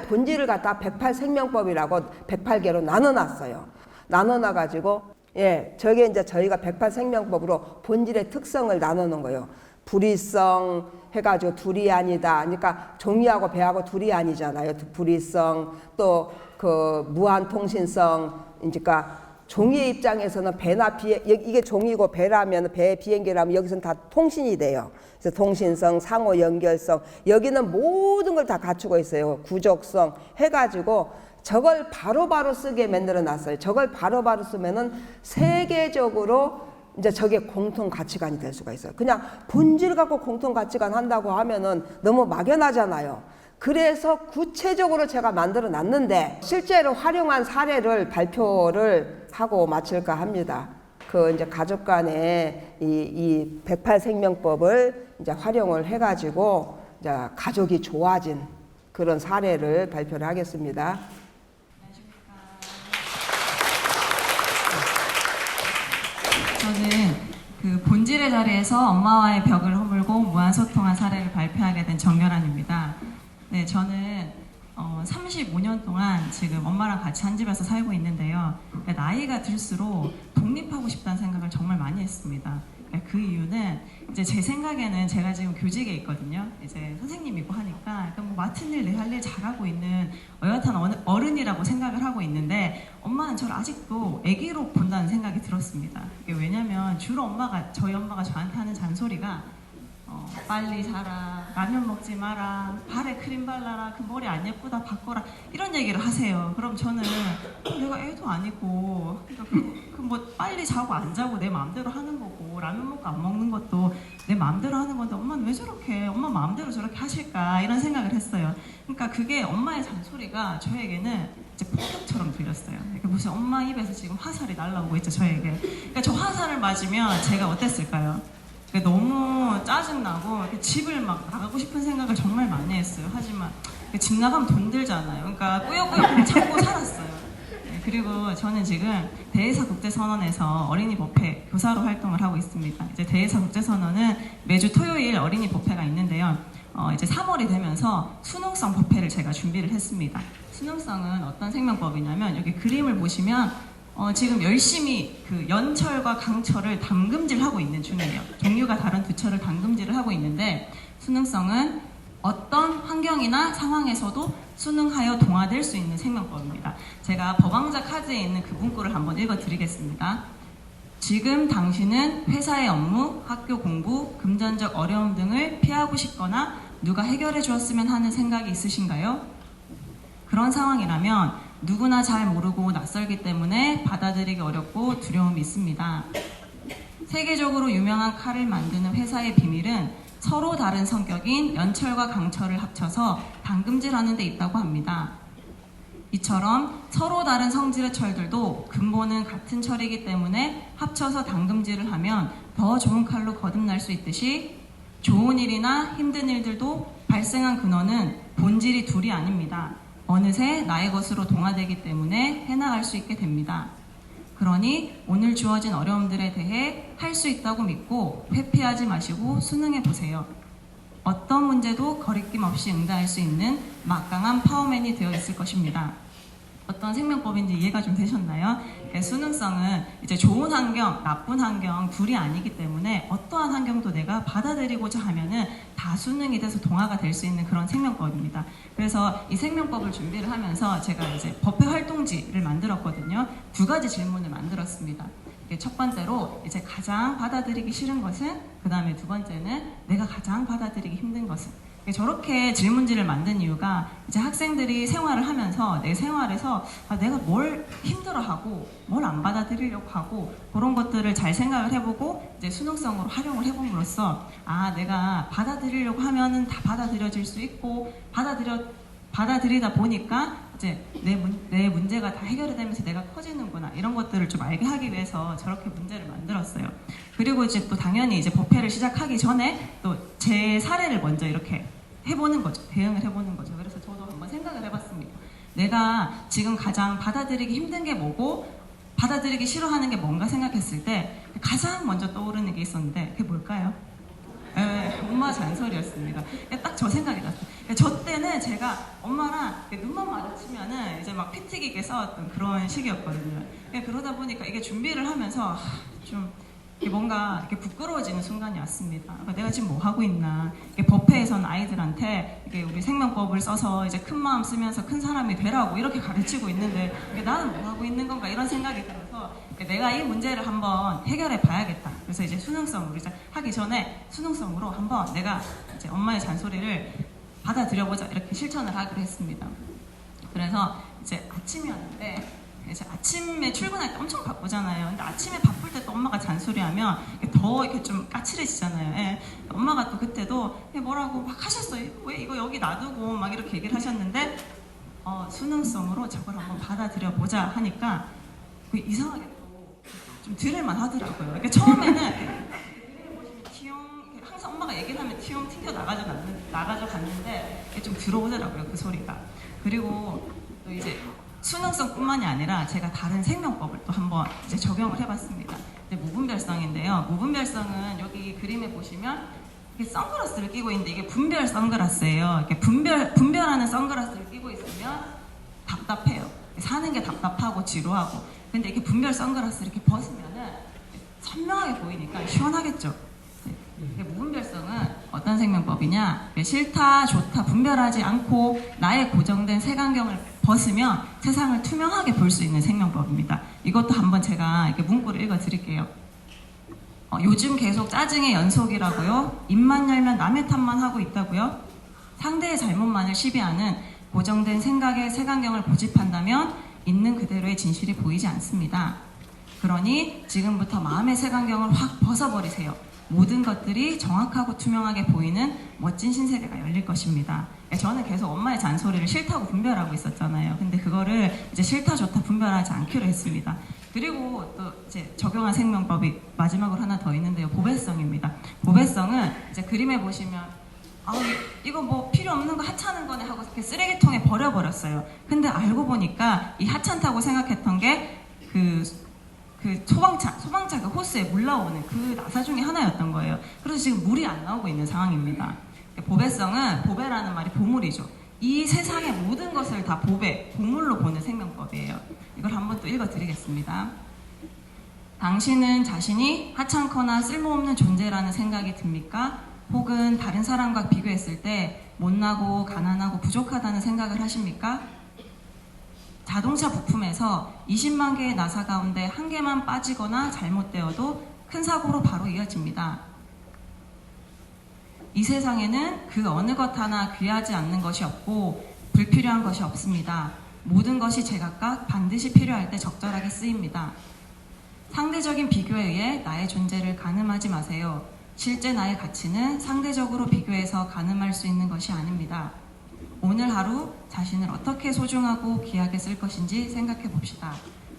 본질을 갖다 108생명법이라고 108개로 나눠놨어요. 나눠놔가지고 저게 이제 저희가 108생명법으로 본질의 특성을 나누는 거예요. 불이성 해가지고 둘이 아니다. 그러니까 종이하고 배하고 둘이 아니잖아요. 불이성, 또 그 무한통신성. 그러니까 종이의 입장에서는 배나 이게 종이고 배라면 배, 비행기라면 여기서는 다 통신이 돼요. 그래서 통신성, 상호 연결성, 여기는 모든 걸 다 갖추고 있어요. 구족성 해가지고 저걸 바로바로 쓰게 만들어 놨어요. 저걸 바로바로 쓰면은 세계적으로 이제 저게 공통 가치관이 될 수가 있어요. 그냥 본질 갖고 공통 가치관 한다고 하면은 너무 막연하잖아요. 그래서 구체적으로 제가 만들어 놨는데 실제로 활용한 사례를 발표를 하고 마칠까 합니다. 그 이제 가족 간의 이 108생명법을 이제 활용을 해가지고 이제 가족이 좋아진 그런 사례를 발표를 하겠습니다. 저는 그 본질의 자리에서 엄마와의 벽을 허물고 무한소통한 사례를 발표하게 된 정렬안입니다. 네, 저는 35년 동안 지금 엄마랑 같이 한 집에서 살고 있는데요. 나이가 들수록 독립하고 싶다는 생각을 정말 많이 했습니다. 그 이유는 이제 제 생각에는 제가 지금 교직에 있거든요. 이제 선생님이고 하니까 뭐 맡은 일, 내 할 일 잘하고 있는 어엿한 어른이라고 생각을 하고 있는데 엄마는 저를 아직도 아기로 본다는 생각이 들었습니다. 이게 왜냐면 주로 저희 엄마가 저한테 하는 잔소리가 빨리 자라, 라면 먹지 마라, 발에 크림 발라라, 그 머리 안 예쁘다 바꿔라 이런 얘기를 하세요. 그럼 저는 내가 애도 아니고 뭐 빨리 자고 안 자고 내 마음대로 하는 거고 라면 먹고 안 먹는 것도 내 마음대로 하는 건데 엄마는 왜 저렇게 엄마 마음대로 저렇게 하실까 이런 생각을 했어요. 그러니까 그게 엄마의 잔소리가 저에게는 이제 폭격처럼 들렸어요. 그러니까 무슨 엄마 입에서 지금 화살이 날라오고 있죠 저에게. 그러니까 저 화살을 맞으면 제가 어땠을까요? 너무 짜증나고 집을 막 나가고 싶은 생각을 정말 많이 했어요. 하지만 집 나가면 돈 들잖아요. 그러니까 꾸역꾸역 참고 살았어요. 그리고 저는 지금 대해사 국제선언에서 어린이 법회 교사로 활동을 하고 있습니다. 이제 대해사 국제선언은 매주 토요일 어린이 법회가 있는데요. 이제 3월이 되면서 수능성 법회를 제가 준비를 했습니다. 수능성은 어떤 생명법이냐면 여기 그림을 보시면 지금 열심히 그 연철과 강철을 담금질하고 있는 중이에요. 종류가 다른 두 철을 담금질을 하고 있는데 수능성은 어떤 환경이나 상황에서도 수능하여 동화될 수 있는 생명법입니다. 제가 법왕자 카드에 있는 그 문구를 한번 읽어드리겠습니다. 지금 당신은 회사의 업무, 학교 공부, 금전적 어려움 등을 피하고 싶거나 누가 해결해 주었으면 하는 생각이 있으신가요? 그런 상황이라면 누구나 잘 모르고 낯설기 때문에 받아들이기 어렵고 두려움이 있습니다. 세계적으로 유명한 칼을 만드는 회사의 비밀은 서로 다른 성격인 연철과 강철을 합쳐서 담금질하는 데 있다고 합니다. 이처럼 서로 다른 성질의 철들도 근본은 같은 철이기 때문에 합쳐서 담금질을 하면 더 좋은 칼로 거듭날 수 있듯이 좋은 일이나 힘든 일들도 발생한 근원은 본질이 둘이 아닙니다. 어느새 나의 것으로 동화되기 때문에 해나갈 수 있게 됩니다. 그러니 오늘 주어진 어려움들에 대해 할 수 있다고 믿고 회피하지 마시고 수능해 보세요. 어떤 문제도 거리낌 없이 응대할 수 있는 막강한 파워맨이 되어 있을 것입니다. 어떤 생명법인지 이해가 좀 되셨나요? 수능성은 이제 좋은 환경, 나쁜 환경 둘이 아니기 때문에 어떠한 환경도 내가 받아들이고자 하면은 다 수능이 돼서 동화가 될 수 있는 그런 생명법입니다. 그래서 이 생명법을 준비를 하면서 제가 이제 법회 활동지를 만들었거든요. 2가지 질문을 만들었습니다. 첫 번째로 이제 가장 받아들이기 싫은 것은, 그 다음에 2번째는 내가 가장 받아들이기 힘든 것은. 저렇게 질문지를 만든 이유가 이제 학생들이 생활을 하면서 내 생활에서 내가 뭘 힘들어하고 뭘 안 받아들이려고 하고 그런 것들을 잘 생각을 해보고 이제 수능성으로 활용을 해봄으로써 내가 받아들이려고 하면은 다 받아들여질 수 있고 받아들이다 보니까 이제 내 문제가 다 해결이 되면서 내가 커지는구나 이런 것들을 좀 알게 하기 위해서 저렇게 문제를 만들었어요. 그리고 이제 또 당연히 이제 법회를 시작하기 전에 또 제 사례를 먼저 이렇게 해보는 거죠. 대응을 해보는 거죠. 그래서 저도 한번 생각을 해봤습니다. 내가 지금 가장 받아들이기 힘든 게 뭐고 받아들이기 싫어하는 게 뭔가 생각했을 때 가장 먼저 떠오르는 게 있었는데 그게 뭘까요? 엄마 잔소리였습니다. 딱 저 생각이 났어요. 저 때는 제가 엄마랑 눈만 마주치면은 이제 막 피 튀기게 싸웠던 그런 시기였거든요. 그러다 보니까 이게 준비를 하면서 좀 뭔가 이렇게 부끄러워지는 순간이 왔습니다. 내가 지금 뭐 하고 있나? 법회에서는 아이들한테 우리 생명법을 써서 이제 큰 마음 쓰면서 큰 사람이 되라고 이렇게 가르치고 있는데 나는 뭐 하고 있는 건가? 이런 생각이 들어서 내가 이 문제를 한번 해결해 봐야겠다. 그래서 이제 수능성으로 이제 하기 전에 수능성으로 한번 내가 이제 엄마의 잔소리를 받아들여보자 이렇게 실천을 하기로 했습니다. 그래서 이제 아침이었는데 이제 아침에 출근할 때 엄청 바쁘잖아요. 근데 아침에 바쁠 때 또 엄마가 잔소리하면 더 이렇게 좀 까칠해지잖아요. 예. 엄마가 또 그때도 뭐라고 막 하셨어요. 왜 이거 여기 놔두고 막 이렇게 얘기를 하셨는데 수능성으로 저걸 한번 받아들여 보자 하니까 이상하게 또 좀 들을만 하더라고요. 그러니까 처음에는 항상 엄마가 얘기를 하면 튀용 튕겨 나가져 갔는데 이게 좀 들어오더라고요, 그 소리가. 그리고 또 이제 수능성뿐만이 아니라 제가 다른 생명법을 또 한번 이제 적용을 해봤습니다. 무분별성인데요. 무분별성은 여기 그림에 보시면 이렇게 선글라스를 끼고 있는데 이게 분별 선글라스예요. 이렇게 분별하는 선글라스를 끼고 있으면 답답해요. 사는 게 답답하고 지루하고. 근데 이렇게 분별 선글라스 이렇게 벗으면은 선명하게 보이니까 시원하겠죠. 무분별성은 어떤 생명법이냐? 싫다, 좋다, 분별하지 않고 나의 고정된 색안경을 벗으면 세상을 투명하게 볼 수 있는 생명법입니다. 이것도 한번 제가 이렇게 문구를 읽어 드릴게요. 요즘 계속 짜증의 연속이라고요. 입만 열면 남의 탓만 하고 있다고요. 상대의 잘못만을 시비하는 고정된 생각의 색안경을 고집한다면 있는 그대로의 진실이 보이지 않습니다. 그러니 지금부터 마음의 색안경을 확 벗어버리세요. 모든 것들이 정확하고 투명하게 보이는 멋진 신세계가 열릴 것입니다. 저는 계속 엄마의 잔소리를 싫다고 분별하고 있었잖아요. 근데 그거를 이제 싫다 좋다 분별하지 않기로 했습니다. 그리고 또 이제 적용한 생명법이 마지막으로 하나 더 있는데요. 보배성입니다. 보배성은 이제 그림에 보시면 이거 뭐 필요 없는 거 하찮은 거네 하고 이렇게 쓰레기통에 버려버렸어요. 근데 알고 보니까 이 하찮다고 생각했던 게 그 소방차 그 호스에 물 나오는 그 나사 중에 하나였던 거예요. 그래서 지금 물이 안 나오고 있는 상황입니다. 보배성은, 보배라는 말이 보물이죠. 이 세상의 모든 것을 다 보물로 보는 생명법이에요. 이걸 한번 또 읽어드리겠습니다. 당신은 자신이 하찮거나 쓸모없는 존재라는 생각이 듭니까? 혹은 다른 사람과 비교했을 때 못나고 가난하고 부족하다는 생각을 하십니까? 자동차 부품에서 20만 개의 나사 가운데 한 개만 빠지거나 잘못되어도 큰 사고로 바로 이어집니다. 이 세상에는 그 어느 것 하나 귀하지 않는 것이 없고 불필요한 것이 없습니다. 모든 것이 제각각 반드시 필요할 때 적절하게 쓰입니다. 상대적인 비교에 의해 나의 존재를 가늠하지 마세요. 실제 나의 가치는 상대적으로 비교해서 가늠할 수 있는 것이 아닙니다. 오늘 하루 자신을 어떻게 소중하고 귀하게 쓸 것인지 생각해 봅시다.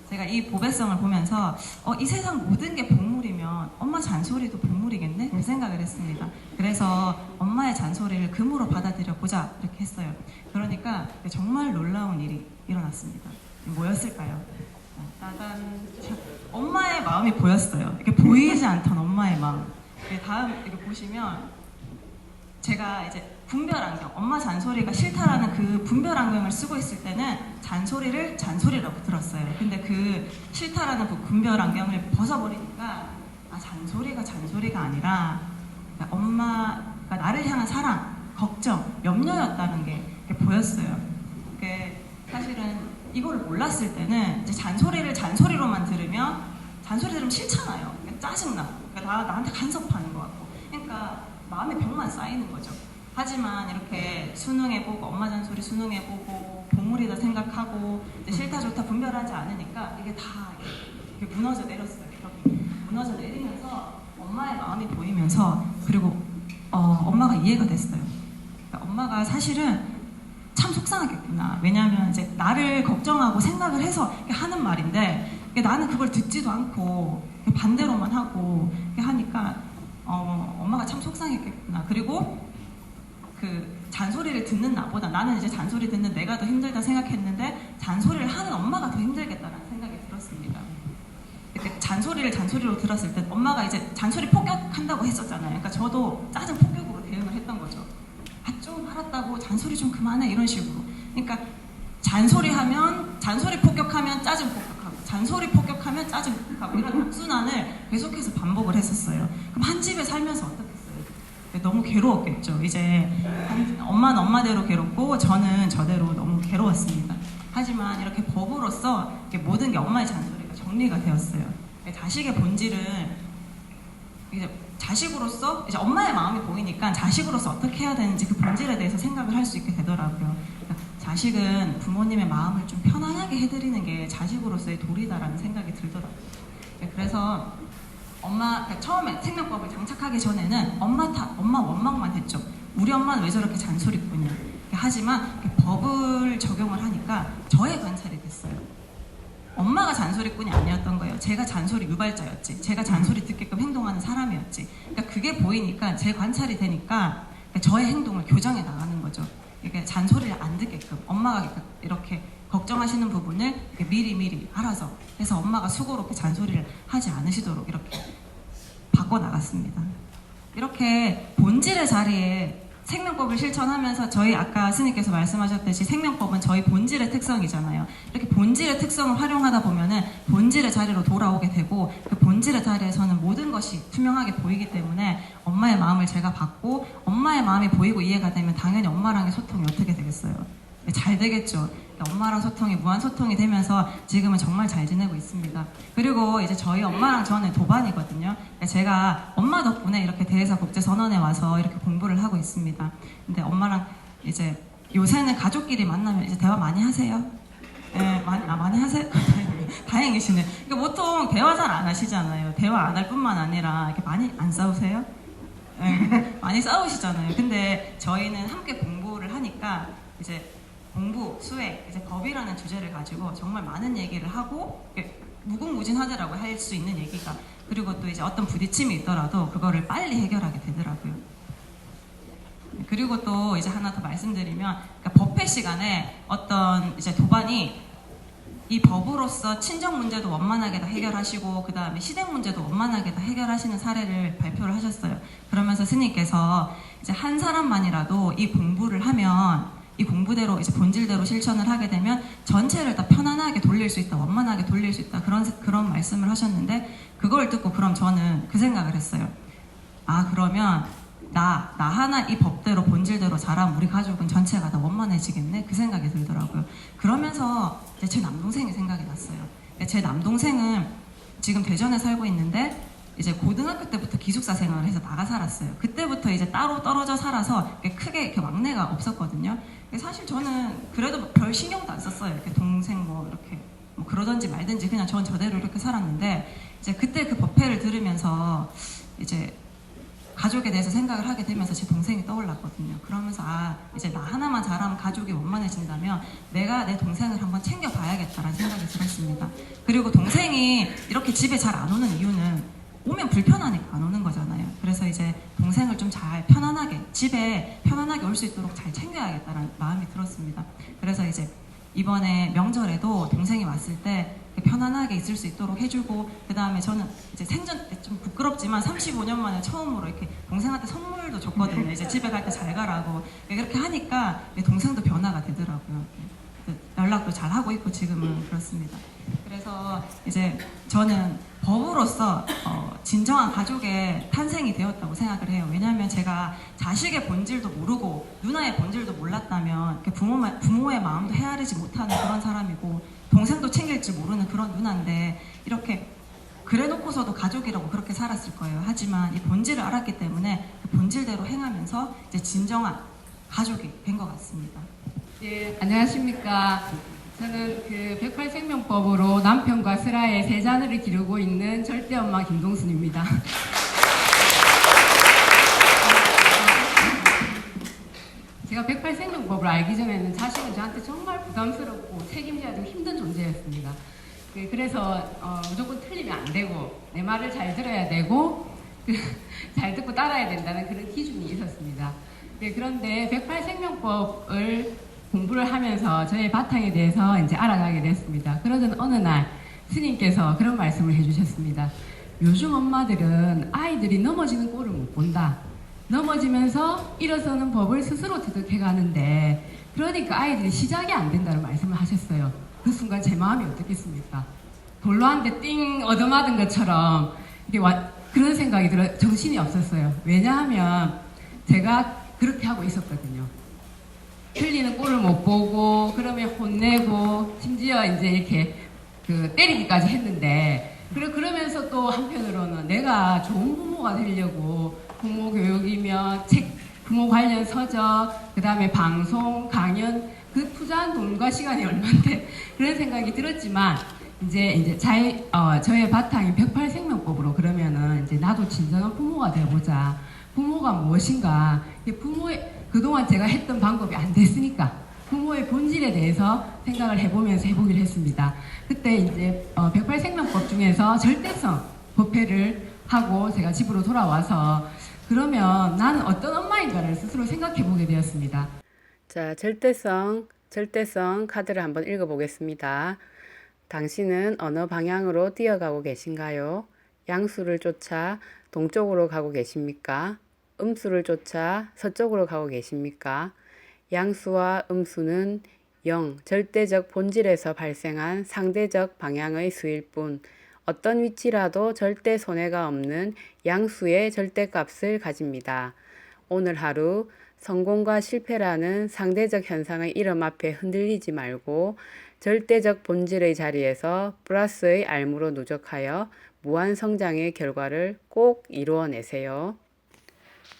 제가 이 보배성을 보면서 이 세상 모든 게 보물이면 엄마 잔소리도 보물이겠네? 이렇게 생각을 했습니다. 그래서 엄마의 잔소리를 금으로 받아들여 보자 이렇게 했어요. 그러니까 정말 놀라운 일이 일어났습니다. 뭐였을까요? 따단, 엄마의 마음이 보였어요. 이렇게 보이지 않던 엄마의 마음. 다음 이렇게 보시면 제가 이제 분별안경, 엄마 잔소리가 싫다라는 그 분별안경을 쓰고 있을 때는 잔소리를 잔소리라고 들었어요. 근데 그 싫다라는 그 분별안경을 벗어버리니까 잔소리가 잔소리가 아니라 그러니까 엄마가 나를 향한 사랑, 걱정, 염려였다는 게 보였어요. 사실은 이걸 몰랐을 때는 이제 잔소리를 잔소리로만 들으면 잔소리 들으면 싫잖아요. 짜증나. 나한테 간섭하는 것 같고. 그러니까 마음의 벽만 쌓이는 거죠. 하지만 이렇게 수능해보고 엄마 잔소리 수능해보고 보물이다 생각하고 싫다 좋다 분별하지 않으니까 이게 다 이렇게 무너져 내렸어요. 이렇게 무너져 내리면서 엄마의 마음이 보이면서 그리고 엄마가 이해가 됐어요. 그러니까 엄마가 사실은 참 속상하겠구나. 왜냐하면 이제 나를 걱정하고 생각을 해서 하는 말인데 나는 그걸 듣지도 않고 반대로만 하고 하니까 엄마가 참 속상했겠구나. 그리고 그 잔소리를 듣는 나보다 나는 이제 잔소리 듣는 내가 더 힘들다 생각했는데 잔소리를 하는 엄마가 더 힘들겠다는 생각이 들었습니다. 이렇게 잔소리를 잔소리로 들었을 때 엄마가 이제 잔소리 폭격한다고 했었잖아요. 그러니까 저도 짜증 폭격으로 대응을 했던 거죠. 좀 알았다고 잔소리 좀 그만해 이런 식으로. 그러니까 잔소리 폭격하면 짜증 폭격하고 잔소리 폭격하면 짜증 폭격하고 이런 악순환을 계속해서 반복을 했었어요. 그럼 한 집에 살면서 어떻겠어요? 너무 괴로웠겠죠. 이제 엄마는 엄마대로 괴롭고 저는 저대로 너무 괴로웠습니다. 하지만 이렇게 법으로서 모든 게 엄마의 잔소리가 정리가 되었어요. 자식의 본질은 이제 자식으로서 이제 엄마의 마음이 보이니까 자식으로서 어떻게 해야 되는지 그 본질에 대해서 생각을 할 수 있게 되더라고요. 그러니까 자식은 부모님의 마음을 좀 편안하게 해드리는 게 자식으로서의 도리다라는 생각이 들더라고요. 그래서 그러니까 처음에 생명법을 장착하기 전에는 엄마 원망만 했죠. 우리 엄마는 왜 저렇게 잔소리꾼이야. 하지만 법을 적용을 하니까 저의 관찰이 됐어요. 엄마가 잔소리꾼이 아니었던 거예요. 제가 잔소리 유발자였지. 제가 잔소리 듣게끔 행동하는 사람이었지. 그러니까 그게 보이니까 제 관찰이 되니까 저의 행동을 교정해 나가는 거죠. 그러니까 잔소리를 안 듣게끔 엄마가 이렇게 걱정하시는 부분을 미리 알아서 해서 엄마가 수고롭게 잔소리를 하지 않으시도록 이렇게 바꿔 나갔습니다. 이렇게 본질의 자리에 생명법을 실천하면서 저희 아까 스님께서 말씀하셨듯이 생명법은 저희 본질의 특성이잖아요. 이렇게 본질의 특성을 활용하다 보면은 본질의 자리로 돌아오게 되고 그 본질의 자리에서는 모든 것이 투명하게 보이기 때문에 엄마의 마음을 제가 받고 엄마의 마음이 보이고 이해가 되면 당연히 엄마랑의 소통이 어떻게 되겠어요? 잘 되겠죠. 엄마랑 소통이 무한 소통이 되면서 지금은 정말 잘 지내고 있습니다. 그리고 이제 저희 엄마랑 저는 도반이거든요. 제가 엄마 덕분에 이렇게 대해사 국제선언에 와서 이렇게 공부를 하고 있습니다. 근데 엄마랑 이제 요새는 가족끼리 만나면 이제 대화 많이 하세요? 네, 많이 하세요? 다행이시네. 그러니까 보통 대화 잘 안 하시잖아요. 대화 안 할 뿐만 아니라 이렇게 많이 안 싸우세요? 네, 많이 싸우시잖아요. 근데 저희는 함께 공부를 하니까 이제 공부, 수행, 이제 법이라는 주제를 가지고 정말 많은 얘기를 하고 무궁무진하다라고 할 수 있는 얘기가 그리고 또 이제 어떤 부딪힘이 있더라도 그거를 빨리 해결하게 되더라고요. 그리고 또 이제 하나 더 말씀드리면 그러니까 법회 시간에 어떤 이제 도반이 이 법으로서 친정 문제도 원만하게 다 해결하시고 그 다음에 시댁 문제도 원만하게 다 해결하시는 사례를 발표를 하셨어요. 그러면서 스님께서 이제 한 사람만이라도 이 공부를 하면 이 공부대로 이제 본질대로 실천을 하게 되면 전체를 다 편안하게 돌릴 수 있다, 원만하게 돌릴 수 있다 그런 말씀을 하셨는데 그걸 듣고 그럼 저는 그 생각을 했어요. 아 그러면 나 하나 이 법대로 본질대로 자라면 우리 가족은 전체가 다 원만해지겠네 그 생각이 들더라고요. 그러면서 이제 제 남동생이 생각이 났어요. 제 남동생은 지금 대전에 살고 있는데 이제 고등학교 때부터 기숙사 생활을 해서 나가 살았어요. 그때부터 이제 따로 떨어져 살아서 크게 이렇게 왕래가 없었거든요. 사실 저는 그래도 별 신경도 안 썼어요. 이렇게 동생 뭐 이렇게 뭐 그러든지 말든지 그냥 전 저대로 이렇게 살았는데 이제 그때 그 법회를 들으면서 이제 가족에 대해서 생각을 하게 되면서 제 동생이 떠올랐거든요. 그러면서 이제 나 하나만 잘하면 가족이 원만해진다면 내가 내 동생을 한번 챙겨봐야겠다라는 생각이 들었습니다. 그리고 동생이 이렇게 집에 잘 안 오는 이유는 오면 불편하니까 안 오는 거잖아요. 그래서 이제 동생을 좀 잘 편안하게 집에 편안하게 올 수 있도록 잘 챙겨야겠다는 마음이 들었습니다. 그래서 이제 이번에 명절에도 동생이 왔을 때 편안하게 있을 수 있도록 해주고 그 다음에 저는 이제 생전 때 좀 부끄럽지만 35년 만에 처음으로 이렇게 동생한테 선물도 줬거든요. 이제 집에 갈 때 잘 가라고 그렇게 하니까 동생도 변화가 되더라고요. 연락도 잘 하고 있고 지금은 그렇습니다. 그래서 이제 저는 법으로서 진정한 가족의 탄생이 되었다고 생각을 해요. 왜냐하면 제가 자식의 본질도 모르고 누나의 본질도 몰랐다면 부모의 마음도 헤아리지 못하는 그런 사람이고 동생도 챙길 줄 모르는 그런 누나인데 이렇게 그래놓고서도 가족이라고 그렇게 살았을 거예요. 하지만 이 본질을 알았기 때문에 그 본질대로 행하면서 이제 진정한 가족이 된 것 같습니다. 예, 안녕하십니까. 저는 그 108생명법으로 남편과 슬하에 세 자녀를 기르고 있는 절대 엄마 김동순입니다. 제가 108생명법을 알기 전에는 자식은 저한테 정말 부담스럽고 책임져야 되고 힘든 존재였습니다. 그래서 무조건 틀리면 안 되고 내 말을 잘 들어야 되고 잘 듣고 따라야 된다는 그런 기준이 있었습니다. 그런데 108생명법을 공부를 하면서 저의 바탕에 대해서 이제 알아가게 됐습니다. 그러던 어느 날 스님께서 그런 말씀을 해주셨습니다. 요즘 엄마들은 아이들이 넘어지는 꼴을 못 본다. 넘어지면서 일어서는 법을 스스로 터득해가는데 그러니까 아이들이 시작이 안 된다는 말씀을 하셨어요. 그 순간 제 마음이 어떻겠습니까? 돌로 한 대 띵 얻어맞은 것처럼 그런 생각이 들어 정신이 없었어요. 왜냐하면 제가 그렇게 하고 있었거든요. 틀리는 꼴을 못 보고 그러면 혼내고 심지어 이제 이렇게 때리기까지 했는데 그러면서 또 한편으로는 내가 좋은 부모가 되려고 부모 교육이며 책, 부모 관련 서적, 그 다음에 방송, 강연 그 투자한 돈과 시간이 얼마인데 그런 생각이 들었지만 이제 저의 바탕이 108생명법으로 그러면은 이제 나도 진정한 부모가 되어보자. 부모가 무엇인가? 그동안 제가 했던 방법이 안 됐으니까 부모의 본질에 대해서 생각을 해보면서 해보기로 했습니다. 그때 이제 108생명법 중에서 절대성 법회를 하고 제가 집으로 돌아와서 그러면 나는 어떤 엄마인가를 스스로 생각해 보게 되었습니다. 자, 절대성 카드를 한번 읽어보겠습니다. 당신은 어느 방향으로 뛰어가고 계신가요? 양수를 쫓아 동쪽으로 가고 계십니까? 음수를 쫓아 서쪽으로 가고 계십니까? 양수와 음수는 0, 절대적 본질에서 발생한 상대적 방향의 수일 뿐, 어떤 위치라도 절대 손해가 없는 양수의 절대값을 가집니다. 오늘 하루 성공과 실패라는 상대적 현상의 이름 앞에 흔들리지 말고 절대적 본질의 자리에서 플러스의 알무로 누적하여 무한 성장의 결과를 꼭 이루어내세요.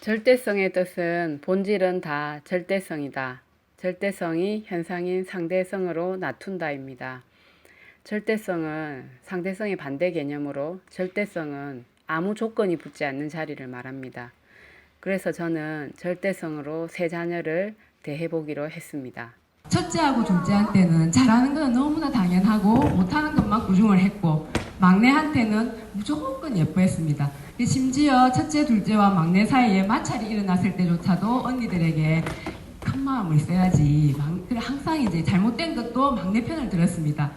절대성의 뜻은 본질은 다 절대성이다. 절대성이 현상인 상대성으로 나툰다입니다. 절대성은 상대성의 반대 개념으로 절대성은 아무 조건이 붙지 않는 자리를 말합니다. 그래서 저는 절대성으로 세 자녀를 대해보기로 했습니다. 첫째하고 둘째한테는 잘하는 건 너무나 당연하고 못하는 것만 꾸중을 했고 막내한테는 무조건 예뻐했습니다. 심지어 첫째, 둘째와 막내 사이에 마찰이 일어났을 때조차도 언니들에게 큰 마음을 써야지. 항상 이제 잘못된 것도 막내 편을 들었습니다.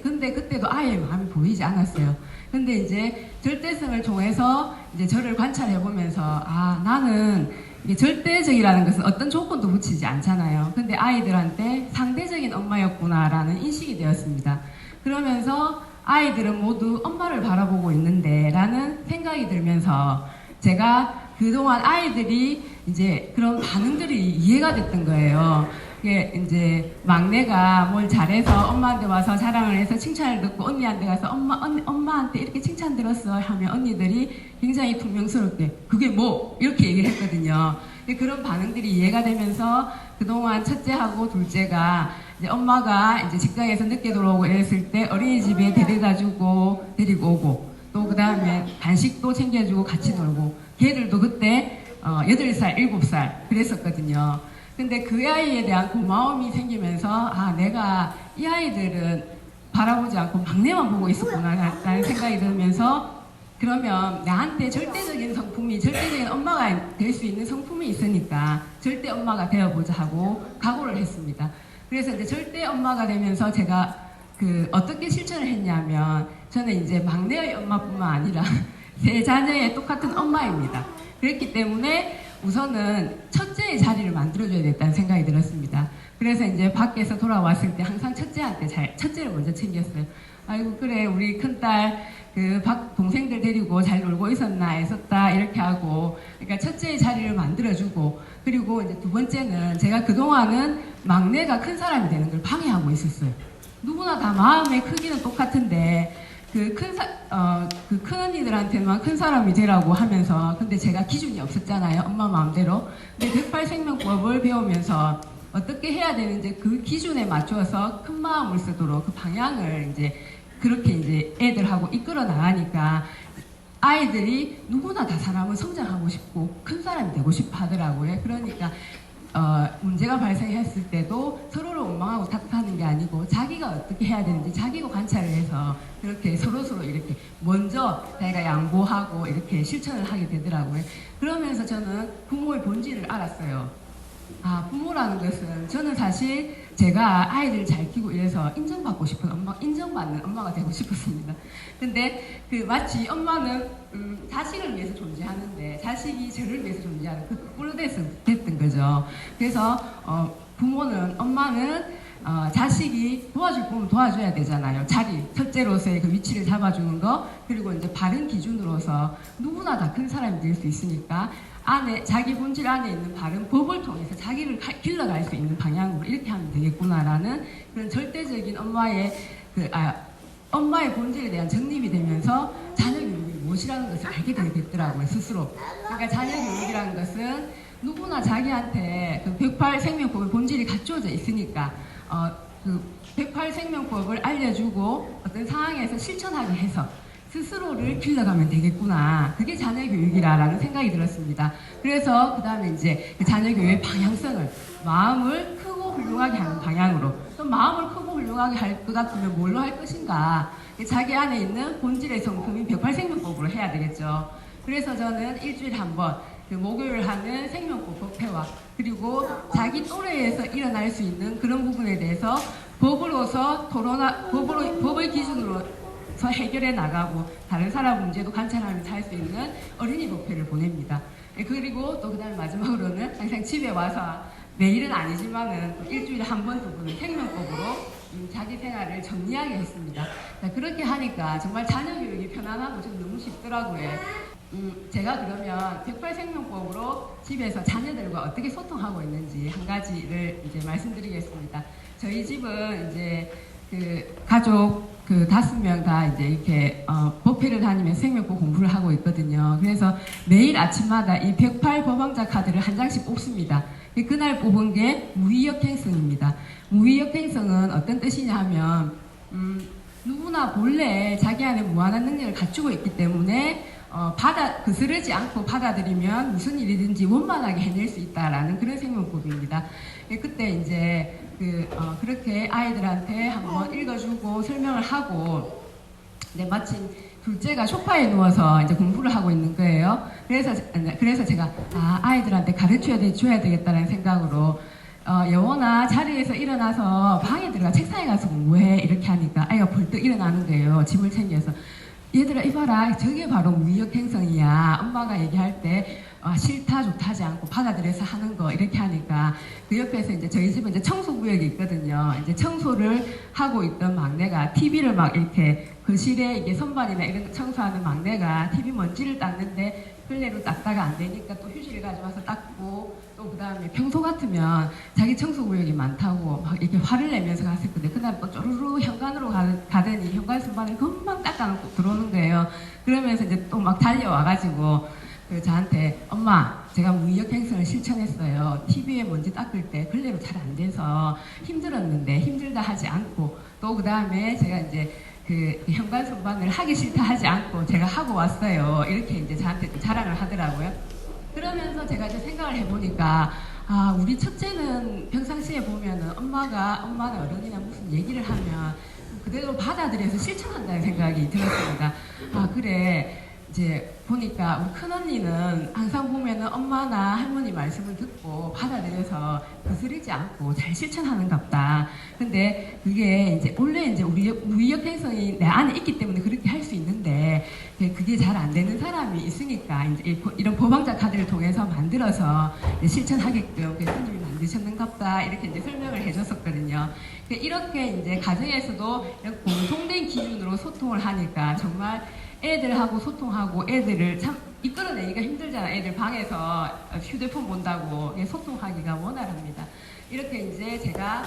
근데 그때도 아이의 마음이 보이지 않았어요. 근데 이제 절대성을 통해서 이제 저를 관찰해 보면서 나는 이게 절대적이라는 것은 어떤 조건도 붙이지 않잖아요. 근데 아이들한테 상대적인 엄마였구나라는 인식이 되었습니다. 그러면서 아이들은 모두 엄마를 바라보고 있는데 라는 생각이 들면서 제가 그동안 아이들이 이제 그런 반응들이 이해가 됐던 거예요. 이제 막내가 뭘 잘해서 엄마한테 와서 자랑을 해서 칭찬을 듣고 언니한테 가서 엄마한테 이렇게 칭찬 들었어 하면 언니들이 굉장히 퉁명스럽게 그게 뭐? 이렇게 얘기를 했거든요. 그런 반응들이 이해가 되면서 그동안 첫째하고 둘째가 이제 엄마가 이제 직장에서 늦게 돌아오고 이랬을 때 어린이집에 데려다 주고 데리고 오고 또 그 다음에 간식도 챙겨주고 같이 놀고 걔들도 그때 8살, 7살 그랬었거든요. 근데 그 아이에 대한 고마움이 생기면서 내가 이 아이들은 바라보지 않고 막내만 보고 있었구나 라는 생각이 들면서 그러면 나한테 절대적인 성품이 절대적인 엄마가 될 수 있는 성품이 있으니까 절대 엄마가 되어보자 하고 각오를 했습니다. 그래서 이제 절대 엄마가 되면서 제가 어떻게 실천을 했냐면 저는 이제 막내의 엄마뿐만 아니라 세 자녀의 똑같은 엄마입니다. 그렇기 때문에 우선은 첫째의 자리를 만들어줘야 겠다는 생각이 들었습니다. 그래서 이제 밖에서 돌아왔을 때 항상 첫째를 먼저 챙겼어요. 아이고 그래 우리 큰딸 동생들 데리고 잘 놀고 있었다 이렇게 하고 그러니까 첫째의 자리를 만들어주고 그리고 이제 두 번째는 제가 그동안은 막내가 큰 사람이 되는 걸 방해하고 있었어요. 누구나 다 마음의 크기는 똑같은데 큰 언니들한테만 큰 사람이 되라고 하면서 근데 제가 기준이 없었잖아요. 엄마 마음대로. 근데 108생명법을 배우면서 어떻게 해야 되는지 그 기준에 맞춰서 큰 마음을 쓰도록 그 방향을 이제 그렇게 이제 애들하고 이끌어 나가니까 아이들이 누구나 다 사람은 성장하고 싶고 큰 사람이 되고 싶어 하더라고요. 그러니까 문제가 발생했을 때도 서로를 원망하고 탓하는 게 아니고 자기가 어떻게 해야 되는지 자기가 관찰을 해서 그렇게 서로서로 이렇게 먼저 자기가 양보하고 이렇게 실천을 하게 되더라고요. 그러면서 저는 부모의 본질을 알았어요. 부모라는 것은 저는 사실 제가 아이들을 잘 키우고 이래서 인정받고 싶은 인정받는 엄마가 되고 싶었습니다. 근데 마치 엄마는 자식을 위해서 존재하는데 자식이 저를 위해서 존재하는 꼴로 됐던 거죠. 그래서 엄마는 자식이 도와줄 거면 도와줘야 되잖아요. 첫째로서의 그 위치를 잡아주는 거 그리고 이제 바른 기준으로서 누구나 다 큰 사람이 될 수 있으니까 자기 본질 안에 있는 바른 법을 통해서 자기를 길러갈 수 있는 방향으로 이렇게 하면 되겠구나라는 그런 절대적인 엄마의 본질에 대한 정립이 되면서 자녀 교육이 무엇이라는 것을 알게 되게 됐더라고요, 스스로. 그러니까 자녀 교육이라는 것은 누구나 자기한테 그 108 생명법의 본질이 갖춰져 있으니까 그 108 생명법을 알려주고 어떤 상황에서 실천하게 해서 스스로를 길러가면 되겠구나. 그게 자녀교육이라는 생각이 들었습니다. 그래서 그 다음에 이제 그 자녀교육의 방향성을 마음을 크고 훌륭하게 하는 방향으로, 또 마음을 크고 훌륭하게 할 것 같으면 뭘로 할 것인가. 자기 안에 있는 본질의 성품인 108 생명법으로 해야 되겠죠. 그래서 저는 일주일에 한 번 그 목요일 하는 생명법 법회와 그리고 자기 또래에서 일어날 수 있는 그런 부분에 대해서 법으로서 법의 기준으로서 해결해 나가고 다른 사람 문제도 관찰하면서 할 수 있는 어린이 법회를 보냅니다. 그리고 또 그다음에 마지막으로는 항상 집에 와서 매일은 아니지만은 일주일에 한 번, 두 번은 생명법으로 자기 생활을 정리하게 했습니다. 그렇게 하니까 정말 자녀 교육이 편안하고 좀 너무 쉽더라고요. 제가 그러면 108 생명법으로 집에서 자녀들과 어떻게 소통하고 있는지 한 가지를 이제 말씀드리겠습니다. 저희 집은 이제 그 가족 그 5명 다 이제 이렇게 법회를 다니면서 생명법 공부를 하고 있거든요. 그래서 매일 아침마다 이 108 법왕자 카드를 한 장씩 뽑습니다. 그날 뽑은 게 무의역행성입니다. 무의역행성은 어떤 뜻이냐 하면 누구나 본래 자기 안에 무한한 능력을 갖추고 있기 때문에 거스르지 않고 받아들이면 무슨 일이든지 원만하게 해낼 수 있다라는 그런 생명법입니다. 그때 이제 그렇게 아이들한테 한번 읽어주고 설명을 하고, 마침 둘째가 소파에 누워서 이제 공부를 하고 있는 거예요. 그래서 제가 아이들한테 가르쳐야 줘야 되겠다는 생각으로 여원아 자리에서 일어나서 방에 들어가 책상에 가서 공부해 이렇게 하니까 아이가 벌떡 일어나는 거예요. 짐을 챙겨서. 얘들아 이봐라 저게 바로 무의역행성이야. 엄마가 얘기할 때 싫다 좋다 하지 않고 받아들여서 하는 거 이렇게 하니까 그 옆에서 이제 저희 집은 이제 청소구역이 있거든요. 이제 청소를 하고 있던 막내가 TV를 막 이렇게 거실에 이게 선반이나 이런 거 청소하는 막내가 TV 먼지를 닦는데 플레이로 닦다가 안 되니까 또 휴지를 가져와서 닦고, 또 그 다음에 평소 같으면 자기 청소구역이 많다고 막 이렇게 화를 내면서 갔었거든요. 그날 또 쪼르르 현관으로 가더니 현관 선반을 금방 닦아놓고 들어오는 거예요. 그러면서 이제 또 막 달려와가지고 저한테 엄마 제가 무의역행성을 실천했어요. TV에 먼지 닦을 때 걸레로 잘 안 돼서 힘들었는데 힘들다 하지 않고, 또 그 다음에 제가 이제 그 현관 선반을 하기 싫다 하지 않고 제가 하고 왔어요. 이렇게 이제 저한테 좀 자랑을 하더라고요. 그러면서 제가 이제 생각을 해보니까 우리 첫째는 평상시에 보면은 엄마나 어른이나 무슨 얘기를 하면 그대로 받아들여서 실천한다는 생각이 들었습니다. 그래. 이제 보니까 우리 큰언니는 항상 보면은 엄마나 할머니 말씀을 듣고 받아들여서 거스르지 않고 잘 실천하는갑다. 근데 그게 이제 원래 이제 우리 무의역행성이 내 안에 있기 때문에 그렇게 할 수 있는데 그게 잘 안 되는 사람이 있으니까 이제 이런 법왕자 카드를 통해서 만들어서 실천하게끔 손님이 만드셨는갑다. 이렇게 이제 설명을 해줬었거든요. 이렇게 이제 가정에서도 이런 공통된 기준으로 소통을 하니까 정말 애들하고 소통하고 애들을 참 이끌어내기가 힘들잖아. 애들 방에서 휴대폰 본다고 소통하기가 원활합니다. 이렇게 이제 제가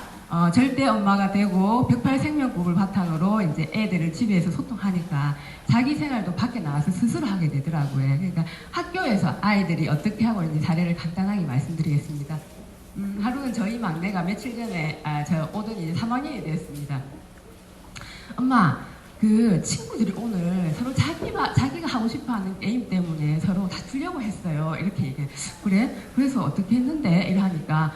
절대 엄마가 되고 108 생명법을 바탕으로 이제 애들을 집에서 소통하니까 자기 생활도 밖에 나와서 스스로 하게 되더라고요. 그러니까 학교에서 아이들이 어떻게 하고 있는지 사례를 간단하게 말씀드리겠습니다. 하루는 저희 막내가 며칠 전에 저 오더니 이제 3학년이 되었습니다. 엄마 그 친구들이 오늘 서로 자기가 하고 싶어하는 게임 때문에 서로 다투려고 했어요. 이렇게 얘기해. 그래? 그래서 어떻게 했는데? 이러니까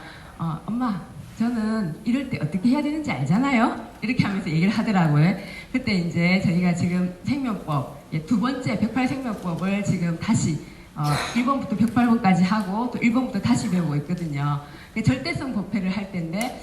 엄마 저는 이럴 때 어떻게 해야 되는지 알잖아요. 이렇게 하면서 얘기를 하더라고요. 그때 이제 저희가 지금 생명법 두 번째 108 생명법을 지금 다시 1번부터 108번까지 하고 또 1번부터 다시 배우고 있거든요. 절대성 법회를 할 때인데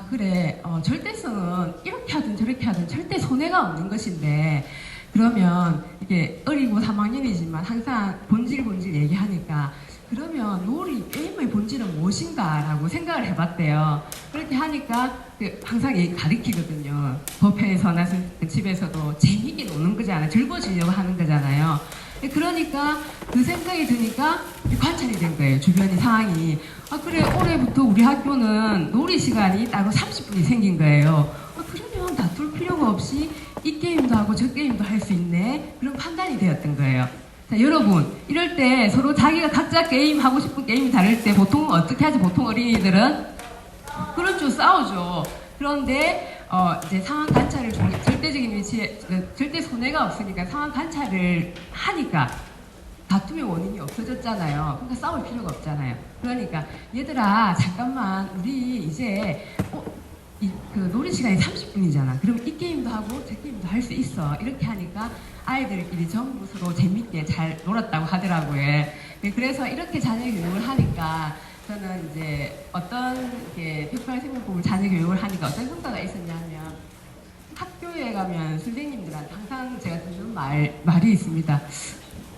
그래 절대성은 이렇게 하든 저렇게 하든 절대 손해가 없는 것인데, 그러면 이게 어리고 3학년이지만 항상 본질 얘기하니까 그러면 놀이 게임의 본질은 무엇인가 라고 생각을 해봤대요. 그렇게 하니까 항상 가르치거든요. 법회에서나 집에서도 재미있게 노는 거잖아요. 즐거워지려고 하는 거잖아요. 그러니까 그 생각이 드니까 관찰이 된 거예요. 주변의 상황이. 그래 올해부터 우리 학교는 놀이 시간이 따로 30분이 생긴 거예요. 그러면 다툴 필요가 없이 이 게임도 하고 저 게임도 할 수 있네. 그런 판단이 되었던 거예요. 자, 여러분, 이럴 때 서로 자기가 각자 게임 하고 싶은 게임이 다를 때 보통 어떻게 하지? 보통 어린이들은 그렇죠, 싸우죠. 그런데 이제 상황 관찰을 절대적인 위치에 절대 손해가 없으니까 상황 관찰을 하니까 다툼의 원인이 없어졌잖아요. 그러니까 싸울 필요가 없잖아요. 그러니까 얘들아 잠깐만 우리 이제 그 놀이 시간이 30분이잖아. 그럼 이 게임도 하고 저 게임도 할 수 있어. 이렇게 하니까 아이들끼리 전부 서로 재밌게 잘 놀았다고 하더라고요. 네, 그래서 이렇게 자녀 교육을 하니까 저는 이제 어떤 게 108생명법을 자녀 교육을 하니까 어떤 성과가 있었냐면 학교에 가면 선생님들한테 항상 제가 듣는 말이 있습니다.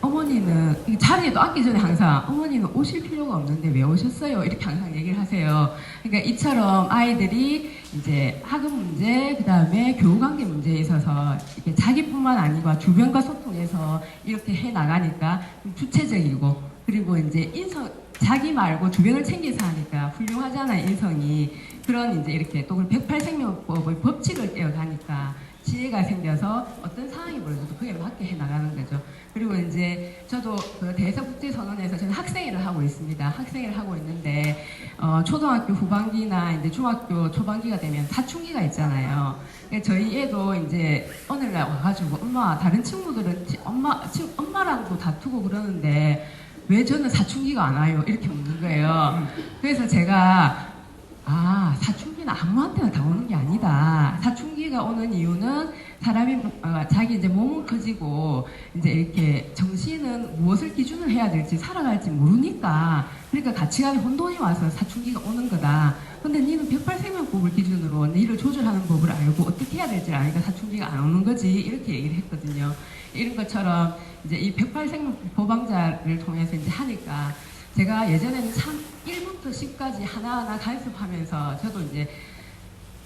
어머니는 자리에도 앉기 전에 항상 어머니는 오실 필요가 없는데 왜 오셨어요? 이렇게 항상 얘기를 하세요. 그러니까 이처럼 아이들이 이제 학업 문제, 그 다음에 교우관계 문제에 있어서 이렇게 자기뿐만 아니고 주변과 소통해서 이렇게 해 나가니까 좀 주체적이고 그리고 이제 자기 말고 주변을 챙겨서 하니까 훌륭하잖아요, 인성이. 그런 이제 이렇게 또 108생명법의 법칙을 떼어가니까 지혜가 생겨서 어떤 상황이 벌어져도 그에 맞게 해 나가는 거죠. 그리고 이제 저도 그 대해석국제선언에서 저는 학생회를 하고 있습니다. 학생회를 하고 있는데 초등학교 후반기나 이제 중학교 초반기가 되면 사춘기가 있잖아요. 저희 애도 이제 어느 날 와가지고 엄마 다른 친구들은 엄마랑도 다투고 그러는데 왜 저는 사춘기가 안 와요? 이렇게 묻는 거예요. 그래서 제가 사춘기는 아무한테나 다 오는 게 아니다. 사춘기가 오는 이유는 사람이 자기 이제 몸은 커지고 이제 이렇게 정신은 무엇을 기준으로 해야 될지 살아갈지 모르니까 그러니까 가치관이 혼돈이 와서 사춘기가 오는 거다. 근데 니는 108생명법을 기준으로 니를 조절하는 법을 알고 어떻게 해야 될지 아니까 사춘기가 안 오는 거지. 이렇게 얘기를 했거든요. 이런 것처럼 이제 이 108생명법 보방자를 통해서 이제 하니까 제가 예전에는 참 1부터 10까지 하나하나 간섭하면서 저도 이제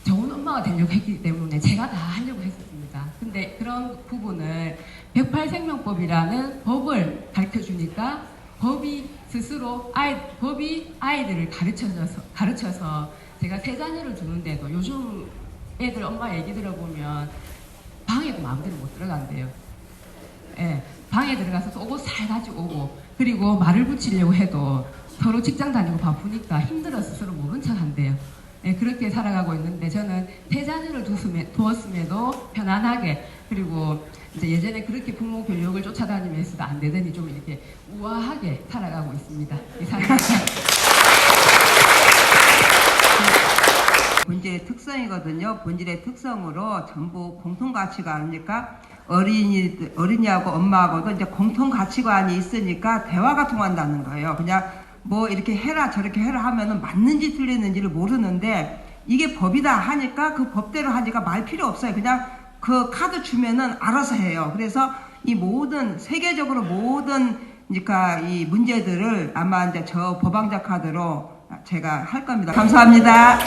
좋은 엄마가 되려고 했기 때문에 제가 다 하려고 했었습니다. 근데 그런 부분을 108생명법이라는 법을 가르쳐 주니까 법이 스스로 법이 아이들을 가르쳐서 제가 세 자녀를 두는데도 요즘 애들 엄마 얘기 들어보면 방에도 마음대로 못 들어간대요. 예, 방에 들어가서 옷 살 가지고 오고 그리고 말을 붙이려고 해도 서로 직장 다니고 바쁘니까 힘들어서 서로 모른 척 한대요. 예, 그렇게 살아가고 있는데 저는 세 자녀를 두었음에도 편안하게 그리고 이제 예전에 그렇게 부모 교육을 쫓아다니면서도 안 되더니 좀 이렇게 우아하게 살아가고 있습니다. 이상입니다. 본질의 특성이거든요. 본질의 특성으로 전부 공통 가치가 아닙니까? 어린이하고 엄마하고도 이제 공통 가치관이 있으니까 대화가 통한다는 거예요. 그냥 뭐 이렇게 해라 저렇게 해라 하면은 맞는지 틀리는지를 모르는데 이게 법이다 하니까 그 법대로 하니까 말 필요 없어요. 그냥 그 카드 주면은 알아서 해요. 그래서 이 모든 세계적으로 모든 그러니까 이 문제들을 아마 이제 저 법왕자 카드로 제가 할 겁니다. 감사합니다.